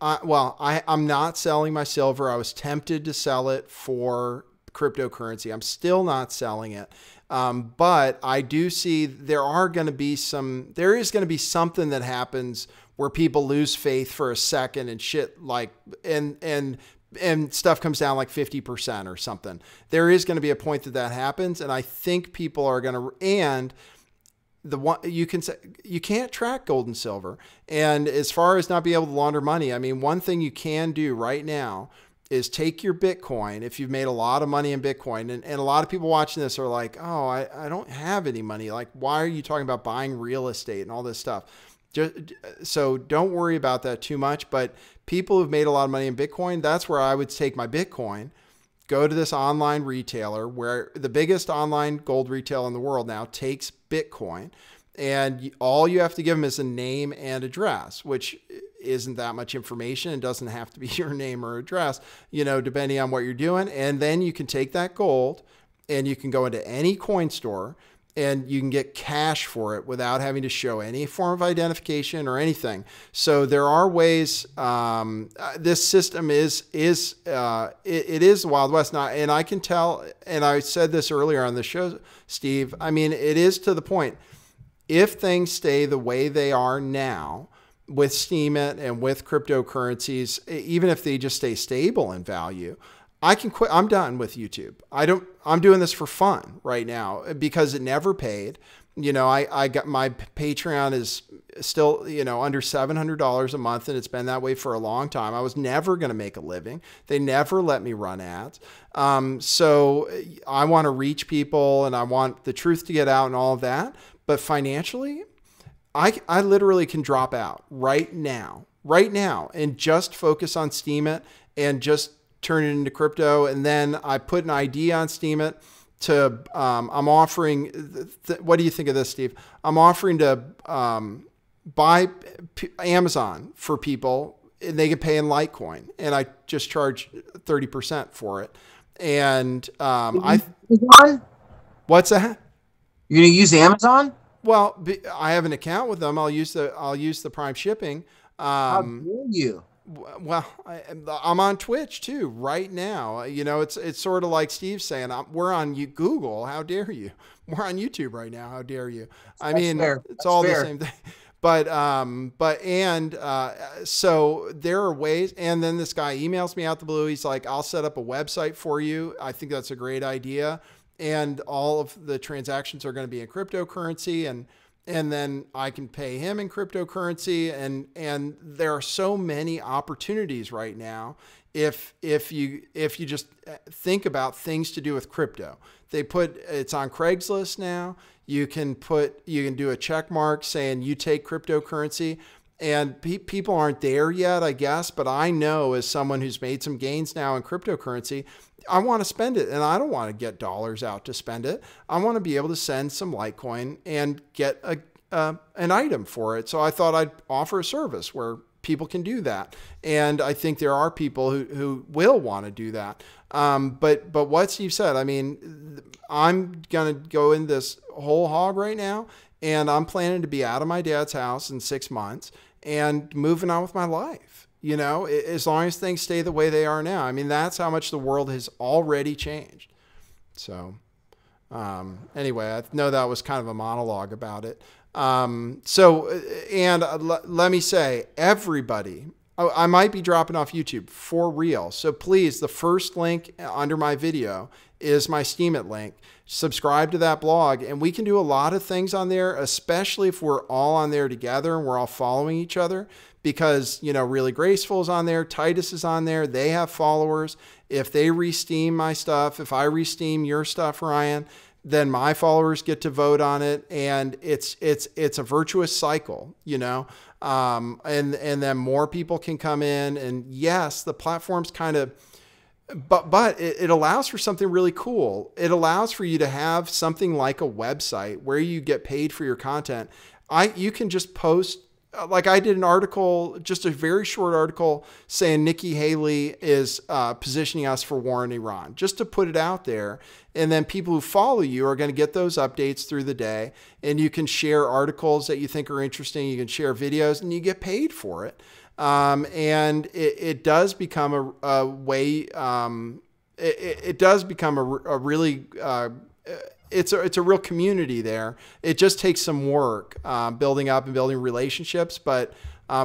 A: I'm not selling my silver. I was tempted to sell it for cryptocurrency. I'm still not selling it. But I do see there is going to be something that happens where people lose faith for a second and shit and stuff comes down like 50% or something. There is going to be a point that happens. And I think people are going to, and you can't track gold and silver. And as far as not being able to launder money, I mean, one thing you can do right now is take your Bitcoin. If you've made a lot of money in Bitcoin, and a lot of people watching this are like, oh, I don't have any money. Like, why are you talking about buying real estate and all this stuff? So don't worry about that too much. But people who've made a lot of money in Bitcoin, that's where I would take my Bitcoin, go to this online retailer where the biggest online gold retail in the world now takes Bitcoin. And all you have to give them is a name and address, which isn't that much information. It doesn't have to be your name or address, depending on what you're doing. And then you can take that gold and you can go into any coin store and you can get cash for it without having to show any form of identification or anything. So there are ways. This system it is the Wild West now, and I can tell. And I said this earlier on the show, Steve. I mean, it is to the point. If things stay the way they are now with Steemit and with cryptocurrencies, even if they just stay stable in value, I can quit. I'm done with YouTube. I'm doing this for fun right now because it never paid. I got my Patreon is still, under $700 a month, and it's been that way for a long time. I was never going to make a living. They never let me run ads. So I want to reach people and I want the truth to get out and all of that. But financially, I literally can drop out right now, and just focus on Steemit and just turn it into crypto. And then I put an ID on Steemit to, I'm offering, what do you think of this, Steve? I'm offering to buy Amazon for people, and they can pay in LiteCoin, and I just charge 30% for it. And what's that?
D: You're going to use Amazon?
A: Well, I have an account with them. I'll use the Prime shipping.
D: How dare you?
A: Well, I'm on Twitch too right now. It's sort of like Steve saying, we're on Google. How dare you? We're on YouTube right now. How dare you? It's all the same thing. So there are ways. And then this guy emails me out the blue. He's like, I'll set up a website for you. I think that's a great idea. And all of the transactions are going to be in cryptocurrency, and then I can pay him in cryptocurrency. And there are so many opportunities right now. If you just think about things to do with crypto, it's on Craigslist now. You can do a check mark saying you take cryptocurrency, and people aren't there yet, I guess. But I know, as someone who's made some gains now in cryptocurrency, I want to spend it, and I don't want to get dollars out to spend it. I want to be able to send some LiteCoin and get an item for it. So I thought I'd offer a service where people can do that. And I think there are people who will want to do that. But what Steve said, I mean, I'm going to go in this whole hog right now, and I'm planning to be out of my dad's house in 6 months and moving on with my life. As long as things stay the way they are now. I mean, that's how much the world has already changed. So anyway, I know that was kind of a monologue about it. Let me say, everybody, I might be dropping off YouTube for real. So please, the first link under my video is my Steemit link. Subscribe to that blog, and we can do a lot of things on there, especially if we're all on there together and we're all following each other. Because, Really Graceful is on there. Titus is on there. They have followers. If they re-steam my stuff, if I re-steam your stuff, Ryan, then my followers get to vote on it. And it's a virtuous cycle, and then more people can come in. And yes, the platform's kind of, but it allows for something really cool. It allows for you to have something like a website where you get paid for your content. You can just post, like I did an article, just a very short article saying Nikki Haley is positioning us for war in Iran, just to put it out there. And then people who follow you are going to get those updates through the day, and you can share articles that you think are interesting. You can share videos, and you get paid for it. And it does become a way, it does become a really, it's a real community there. It just takes some work, building up and building relationships, but,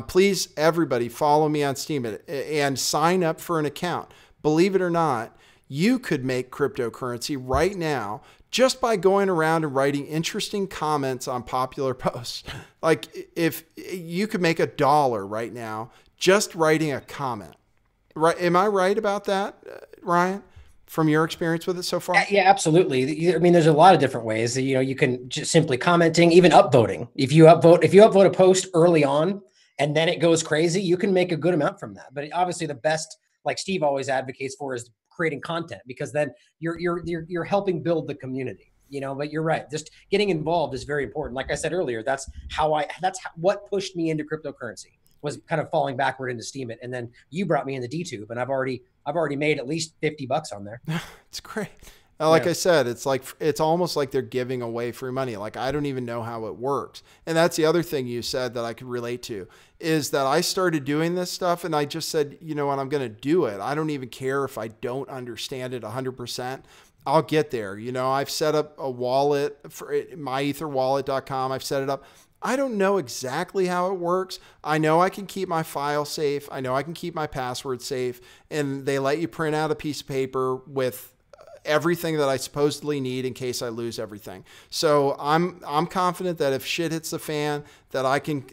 A: please, everybody follow me on Steemit and sign up for an account. Believe it or not, you could make cryptocurrency right now just by going around and writing interesting comments on popular posts. Like if you could make $1 right now, just writing a comment. Right? Am I right about that, Ryan? From your experience with it so far?
B: Yeah, absolutely. I mean, there's a lot of different ways. You can just simply commenting, even upvoting. If you upvote a post early on and then it goes crazy, you can make a good amount from that. But obviously, the best, like Steve always advocates for, is creating content, because then you're helping build the community. But you're right. Just getting involved is very important. Like I said earlier, that's what pushed me into cryptocurrency, was kind of falling backward into Steemit, and then you brought me into DTube, and I've already made at least $50 on there.
A: It's great. Like I said, it's almost like they're giving away free money. Like, I don't even know how it works. And that's the other thing you said that I could relate to, is that I started doing this stuff and I just said, you know what, I'm going to do it. I don't even care if I don't understand it 100%. I'll get there. I've set up a wallet for myetherwallet.com. I've set it up. I don't know exactly how it works. I know I can keep my file safe. I know I can keep my password safe. And they let you print out a piece of paper with everything that I supposedly need in case I lose everything. So I'm confident that if shit hits the fan, that I can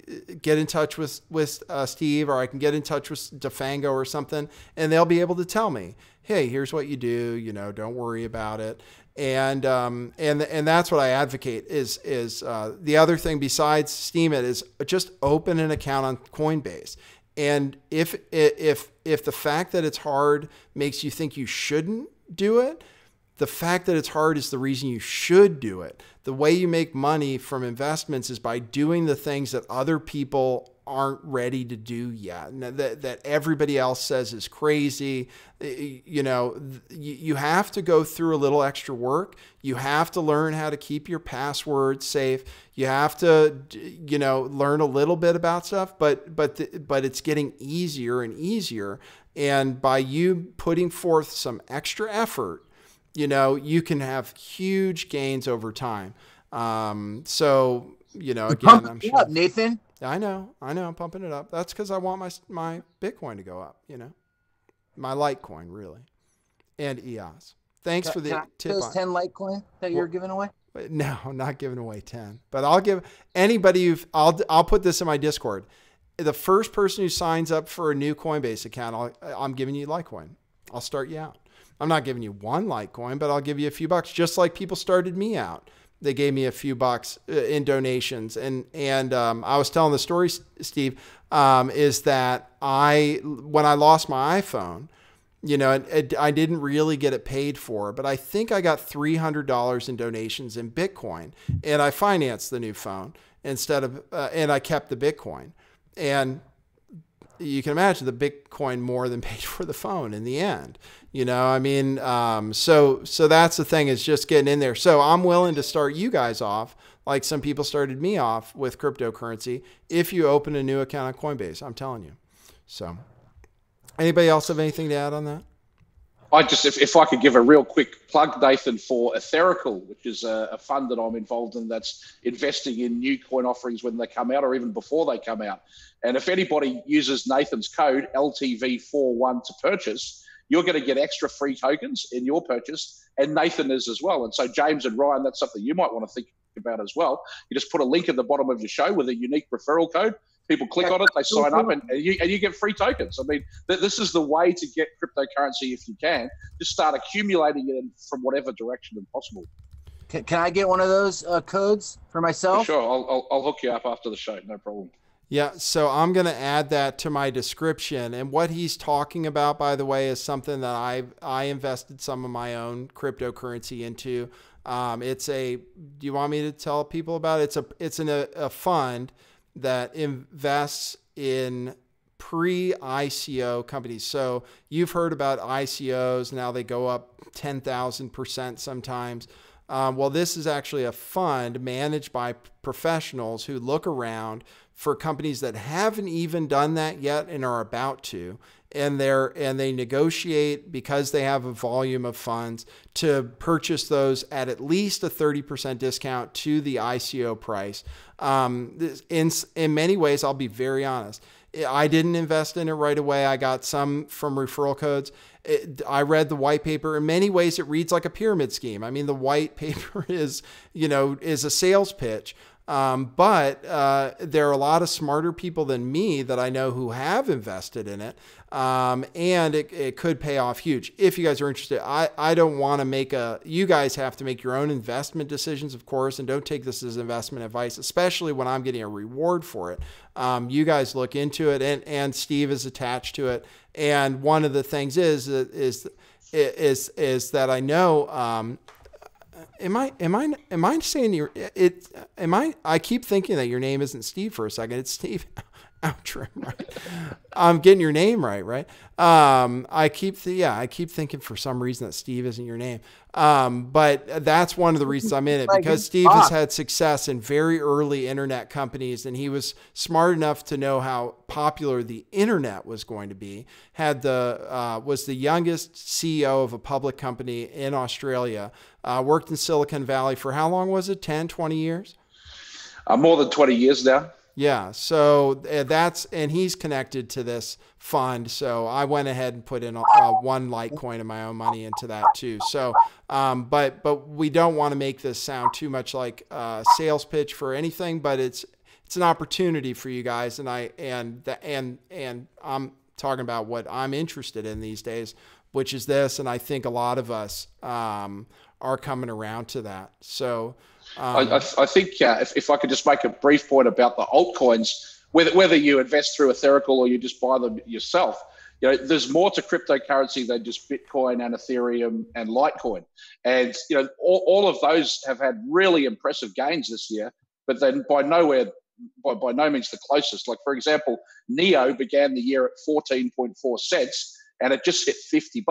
A: get in touch with Steve, or I can get in touch with Defango or something, and they'll be able to tell me, hey, here's what you do. Don't worry about it. And that's what I advocate is the other thing besides Steemit is just open an account on Coinbase. And if the fact that it's hard makes you think you shouldn't do it, the fact that it's hard is the reason you should do it. The way you make money from investments is by doing the things that other people aren't ready to do yet, and that everybody else says is crazy. You have to go through a little extra work. You have to learn how to keep your password safe. You have to, learn a little bit about stuff, but it's getting easier and easier. And by you putting forth some extra effort, you can have huge gains over time. Again, I'm sure.
D: Up, Nathan.
A: I know, I'm pumping it up. That's because I want my Bitcoin to go up, my LiteCoin, really, and EOS. Thanks for the tip.
D: Those 10 LiteCoin that you're giving away?
A: No, I'm not giving away 10, but I'll give anybody I'll put this in my Discord. The first person who signs up for a new Coinbase account, I'm giving you LiteCoin. I'll start you out. I'm not giving you one LiteCoin, but I'll give you a few bucks, just like people started me out. They gave me a few bucks in donations. And I was telling the story, Steve, is that when I lost my iPhone, I didn't really get it paid for, but I think I got $300 in donations in Bitcoin, and I financed the new phone and I kept the Bitcoin. And you can imagine the Bitcoin more than paid for the phone in the end. So that's the thing, is just getting in there. So I'm willing to start you guys off like some people started me off with cryptocurrency if you open a new account on Coinbase. I'm telling you. So anybody else have anything to add on that?
F: If I could give a real quick plug, Nathan, for Ethereum, which is a fund that I'm involved in that's investing in new coin offerings when they come out or even before they come out. And if anybody uses Nathan's code LTV41 to purchase, you're going to get extra free tokens in your purchase, and Nathan is as well. And so James and Ryan, that's something you might want to think about as well. You just put a link at the bottom of your show with a unique referral code. People click on it, they sign up, and you get free tokens. I mean, this is the way to get cryptocurrency if you can. Just start accumulating it from whatever direction possible.
D: Can I get one of those codes for myself?
F: For sure. I'll hook you up after the show. No problem.
A: Yeah, so I'm going to add that to my description. And what he's talking about, by the way, is something that I invested some of my own cryptocurrency into. Do you want me to tell people about it? It's a fund that invests in pre-ICO companies. So you've heard about ICOs. Now they go up 10,000% sometimes. Well, this is actually a fund managed by professionals who look around for companies that haven't even done that yet and are about to. And they negotiate, because they have a volume of funds, to purchase those at least a 30% discount to the ICO price. In many ways, I'll be very honest, I didn't invest in it right away. I got some from referral codes. I read the white paper. In many ways, it reads like a pyramid scheme. I mean, the white paper is a sales pitch. But there are a lot of smarter people than me that I know who have invested in it. And it could pay off huge. If you guys are interested, I don't want to you guys have to make your own investment decisions, of course, and don't take this as investment advice, especially when I'm getting a reward for it. You guys look into it, and Steve is attached to it. And one of the things is that I know, Am I saying I keep thinking that your name isn't Steve for a second. It's Steve Outram, right? I'm getting your name right? I keep thinking for some reason that Steve isn't your name. But that's one of the reasons I'm in it, because Steve has had success in very early internet companies, and he was smart enough to know how popular the internet was going to be. Was the youngest CEO of a public company in Australia, worked in Silicon Valley for how long was it? 10, 20 years?
F: More than 20 years now.
A: Yeah. So and he's connected to this fund. So I went ahead and put in one LiteCoin of my own money into that too. So, but we don't want to make this sound too much like a sales pitch for anything, but it's an opportunity for you guys. And I'm talking about what I'm interested in these days, which is this. And I think a lot of us, are coming around to that. So,
F: I think if I could just make a brief point about the altcoins, whether you invest through Ethereum or you just buy them yourself, there's more to cryptocurrency than just Bitcoin and Ethereum and LiteCoin. And, all of those have had really impressive gains this year, but then by no means the closest. Like, for example, Neo began the year at 14.4 cents and it just hit $50.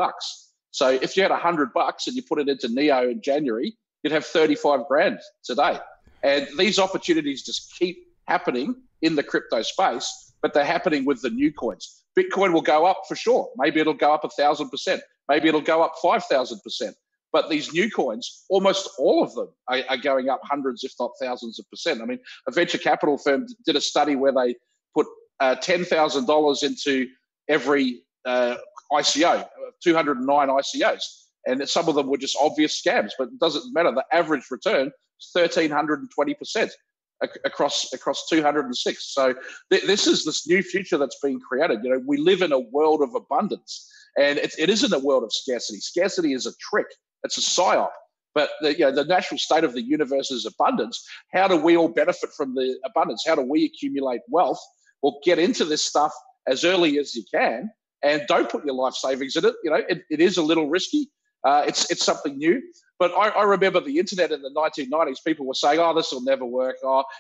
F: So if you had $100 and you put it into Neo in January, you'd have 35 grand today. And these opportunities just keep happening in the crypto space, but they're happening with the new coins. Bitcoin will go up for sure. Maybe it'll go up 1,000%. Maybe it'll go up 5,000%. But these new coins, almost all of them are going up hundreds, if not thousands of percent. I mean, a venture capital firm did a study where they put $10,000 into every ICO, 209 ICOs. And some of them were just obvious scams, but it doesn't matter. The average return is 1,320% across 206. So this is this new future that's being created. We live in a world of abundance, and it isn't a world of scarcity. Scarcity is a trick. It's a psyop. But the natural state of the universe is abundance. How do we all benefit from the abundance? How do we accumulate wealth? Well, get into this stuff as early as you can, and don't put your life savings in it. It is a little risky. It's something new. But I remember the internet in the 1990s, people were saying, this will never work.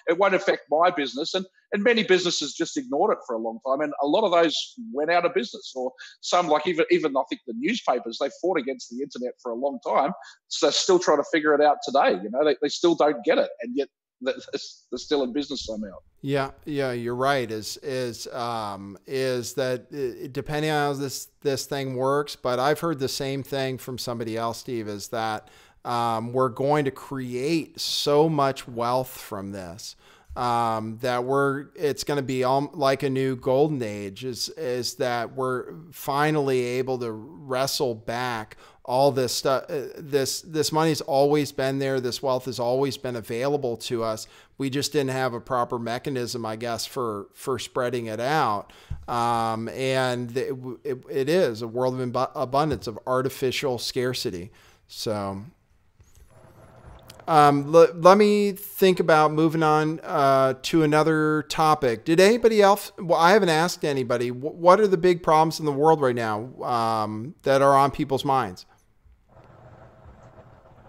F: It won't affect my business. And many businesses just ignored it for a long time. And a lot of those went out of business, or some, like even I think the newspapers, they fought against the internet for a long time. So they're still trying to figure it out today. They still don't get it. And yet they're still in business somehow.
A: Yeah, you're right. Is that depending on how this thing works? But I've heard the same thing from somebody else, Steve. Is that we're going to create so much wealth from this that it's going to be like a new golden age. Is that we're finally able to wrestle back all this stuff. This money's always been there. This wealth has always been available to us. We just didn't have a proper mechanism, I guess, for spreading it out. And it is a world of abundance, of artificial scarcity. So let me think about moving on to another topic. Did anybody else? Well, I haven't asked anybody. What are the big problems in the world right now that are on people's minds?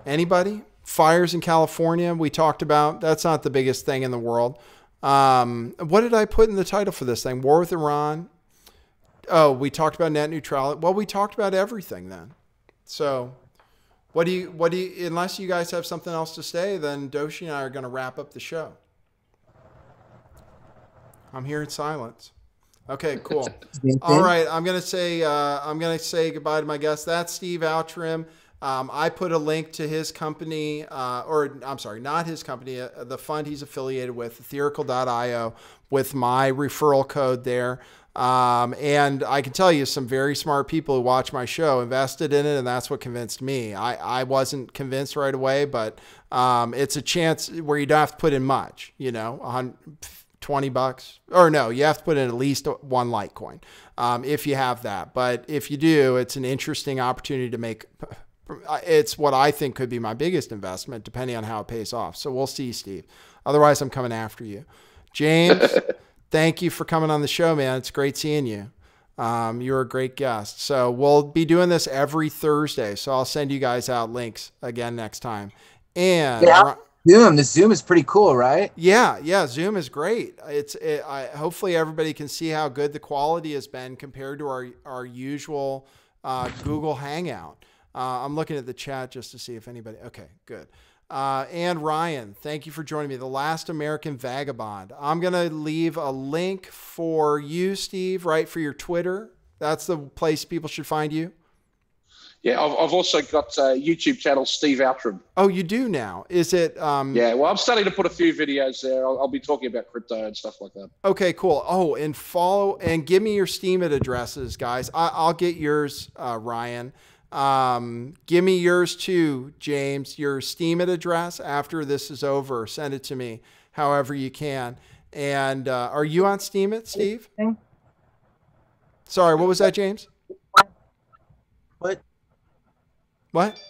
A: Anybody? Fires in California, we talked about. That's not the biggest thing in the world. What did I put in the title for this thing? War with Iran. Oh, we talked about net neutrality. Well, we talked about everything then. So what do you, unless you guys have something else to say, then Doshi and I are going to wrap up the show. I'm hearing silence. Okay, cool. All right. I'm going to say goodbye to my guest. That's Steve Outram. I put a link to his company, or I'm sorry, not his company, the fund he's affiliated with, Ethereum.io, with my referral code there. And I can tell you some very smart people who watch my show invested in it, and that's what convinced me. I wasn't convinced right away, but it's a chance where you don't have to put in much, you know, $20, or no, you have to put in at least one LiteCoin if you have that. But if you do, it's an interesting opportunity to make. It's what I think could be my biggest investment, depending on how it pays off. So we'll see, Steve. Otherwise, I'm coming after you. James, thank you for coming on the show, man. It's great seeing you. You're a great guest. So we'll be doing this every Thursday. So I'll send you guys out links again next time. And
D: Zoom. The Zoom is pretty cool, right?
A: Yeah. Zoom is great. Hopefully everybody can see how good the quality has been compared to our usual Google Hangout. I'm looking at the chat just to see if anybody. Okay, good. And Ryan, thank you for joining me. The Last American Vagabond. I'm going to leave a link for you, Steve, right, for your Twitter. That's the place people should find you.
F: Yeah, I've also got a YouTube channel, Steve Outram.
A: Oh, you do now? Is it?
F: Yeah, well, I'm starting to put a few videos there. I'll be talking about crypto and stuff like that.
A: Okay, cool. Oh, and follow and give me your Steemit addresses, guys. I'll get yours, Ryan. Give me yours too, James, your Steemit address after this is over. Send it to me however you can. And are you on Steemit, Steve? Sorry, what was that, James? What?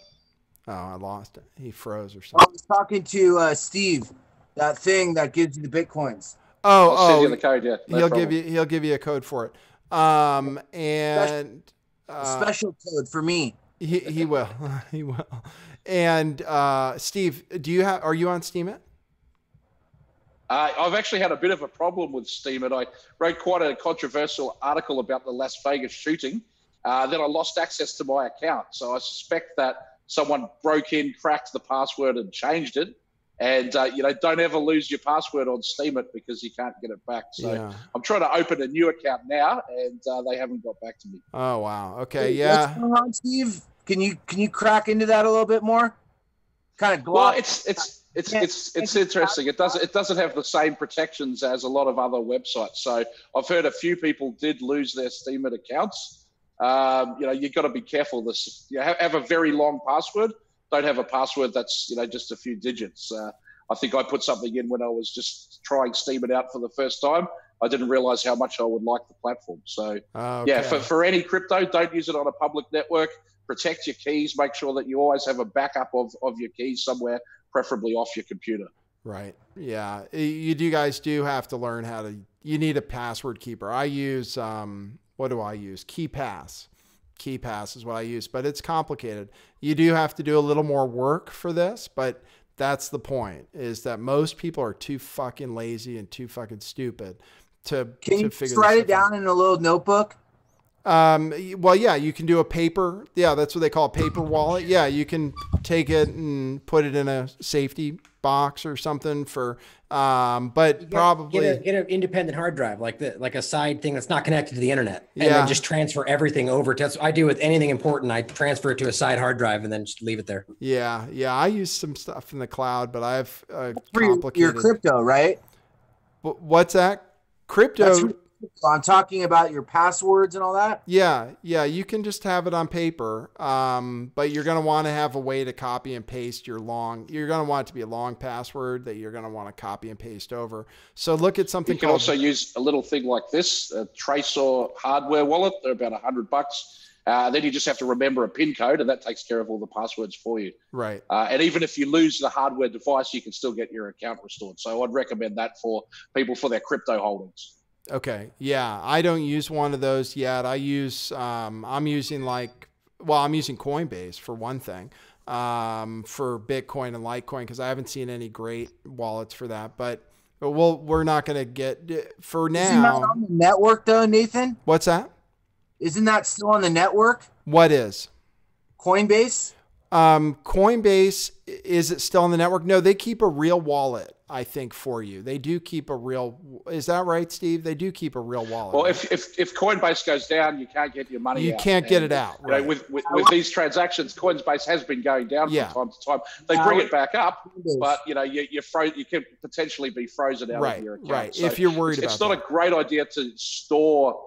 A: Oh, I lost it. He froze or something.
D: I was talking to Steve, that thing that gives you the Bitcoins.
F: I'll send you the code, yeah.
A: He'll give you a code for it. And
D: special code for me.
A: He will. He will. And Steve, are you on Steemit?
F: I've actually had a bit of a problem with Steemit. I wrote quite a controversial article about the Las Vegas shooting. Then I lost access to my account. So I suspect that someone broke in, cracked the password and changed it. And, don't ever lose your password on Steemit because you can't get it back. So yeah. I'm trying to open a new account now, and they haven't got back to me.
A: Oh, wow. Okay, yeah.
D: What's going on, Steve? Can you crack into that a little bit more? Kind of
F: Well, it's interesting. It doesn't have the same protections as a lot of other websites. So I've heard a few people did lose their Steemit accounts. You've got to be careful. Have a very long password. Don't have a password that's just a few digits. I think I put something in when I was just trying Steemit out for the first time. I didn't realize how much I would like the platform. So yeah, for any crypto, don't use it on a public network. Protect your keys. Make sure that you always have a backup of your keys somewhere, preferably off your computer.
A: Right. Yeah. You guys do have to learn you need a password keeper. I use, what do I use? KeePass. KeePass is what I use, but it's complicated. You do have to do a little more work for this, but that's the point, is that most people are too fucking lazy and too fucking stupid to figure this out. Can you
D: write it down in a little notebook?
A: Well, yeah, you can do a paper. Yeah, that's what they call a paper wallet. Yeah, you can take it and put it in a safety box or something but probably
B: get an independent hard drive like a side thing that's not connected to the internet, and then just transfer everything over to. That's what I do with anything important. I transfer it to a side hard drive and then just leave it there.
A: Yeah, I use some stuff in the cloud, but I've complicated.
D: Your crypto, right?
A: What's that? Crypto.
D: I'm talking about your passwords and all that.
A: Yeah, you can just have it on paper, but you're going to want to have a way to copy and paste you're going to want it to be a long password that you're going to want to copy and paste over. So look at something.
F: You can also use a little thing like this, a Tracer hardware wallet. They're about $100. Then you just have to remember a PIN code, and that takes care of all the passwords for you.
A: Right.
F: And even if you lose the hardware device, you can still get your account restored. So I'd recommend that for people for their crypto holdings.
A: Okay. Yeah. I don't use one of those yet. I use, I'm using Coinbase for one thing, for Bitcoin and LiteCoin, because I haven't seen any great wallets for that, but we're not going to get for now.
D: Isn't that on the network though, Nathan?
A: What's that?
D: Isn't that still on the network?
A: What is?
D: Coinbase?
A: Coinbase, is it still on the network? No, they keep a real wallet, I think, for you. They do keep a real, is that right, Steve? They do keep a real wallet.
F: Well,
A: right?
F: if Coinbase goes down, you can't get your money out.
A: You can't get it out.
F: You know, with these transactions, Coinbase has been going down from time to time. They bring it back up, but you know, you can potentially be frozen out of your account.
A: Right.
F: So
A: if you're worried about
F: it's not a great idea to store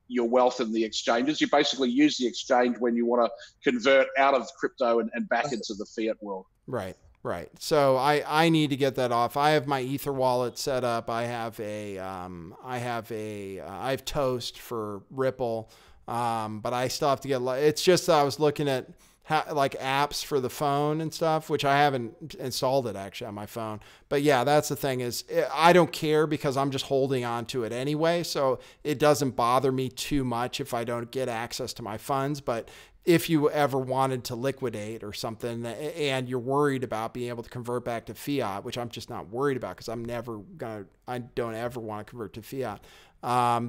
F: your wealth in the exchanges. You basically use the exchange when you want to convert out of crypto and back into the fiat world.
A: Right. So I need to get that off. I have my Ether wallet set up. I have Toast for Ripple. But I still have to get, it's just that I was looking at like apps for the phone and stuff, which I haven't installed it actually on my phone. But yeah, that's the thing is I don't care because I'm just holding on to it anyway. So it doesn't bother me too much if I don't get access to my funds. But if you ever wanted to liquidate or something and you're worried about being able to convert back to fiat, which I'm just not worried about because I don't ever want to convert to fiat.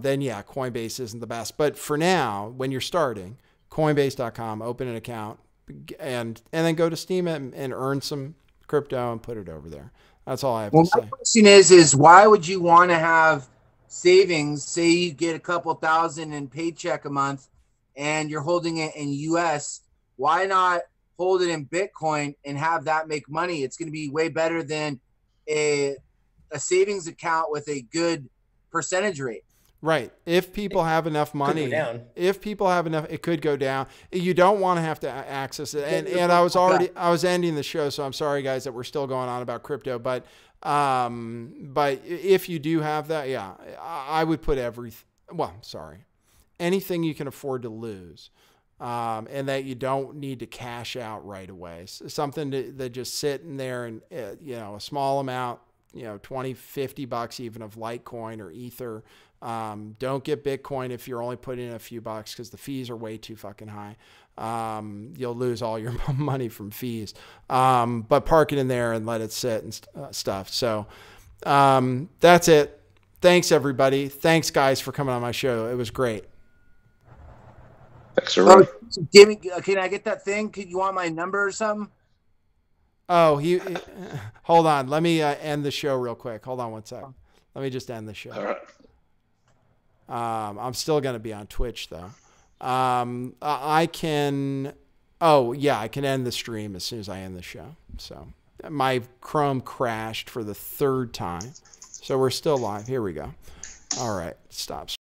A: Then yeah, Coinbase isn't the best. But for now, when you're starting, Coinbase.com, open an account, and then go to Steam and earn some crypto and put it over there. That's all I have to say.
D: My question is why would you want to have savings? Say you get a couple thousand in paycheck a month and you're holding it in US. Why not hold it in Bitcoin and have that make money? It's going to be way better than a savings account with a good percentage rate.
A: Right. If people have enough money, it could go down. You don't want to have to access it. And I was ending the show, so I'm sorry guys that we're still going on about crypto, but if you do have that, yeah, I would put anything you can afford to lose. And that you don't need to cash out right away. Something that just sitting there and, a small amount, $20, $50 even of LiteCoin or Ether. Don't get Bitcoin if you're only putting in a few bucks because the fees are way too fucking high. You'll lose all your money from fees. But park it in there and let it sit and stuff. So that's it. Thanks, everybody. Thanks, guys, for coming on my show. It was great.
F: Thanks, everybody.
D: Can I get that thing? You want my number or something?
A: Oh, hold on. Let me end the show real quick. Hold on one sec. Let me just end the show.
F: All right.
A: I'm still going to be on Twitch though. I can end the stream as soon as I end the show. So my Chrome crashed for the third time. So we're still live. Here we go. All right. Stop.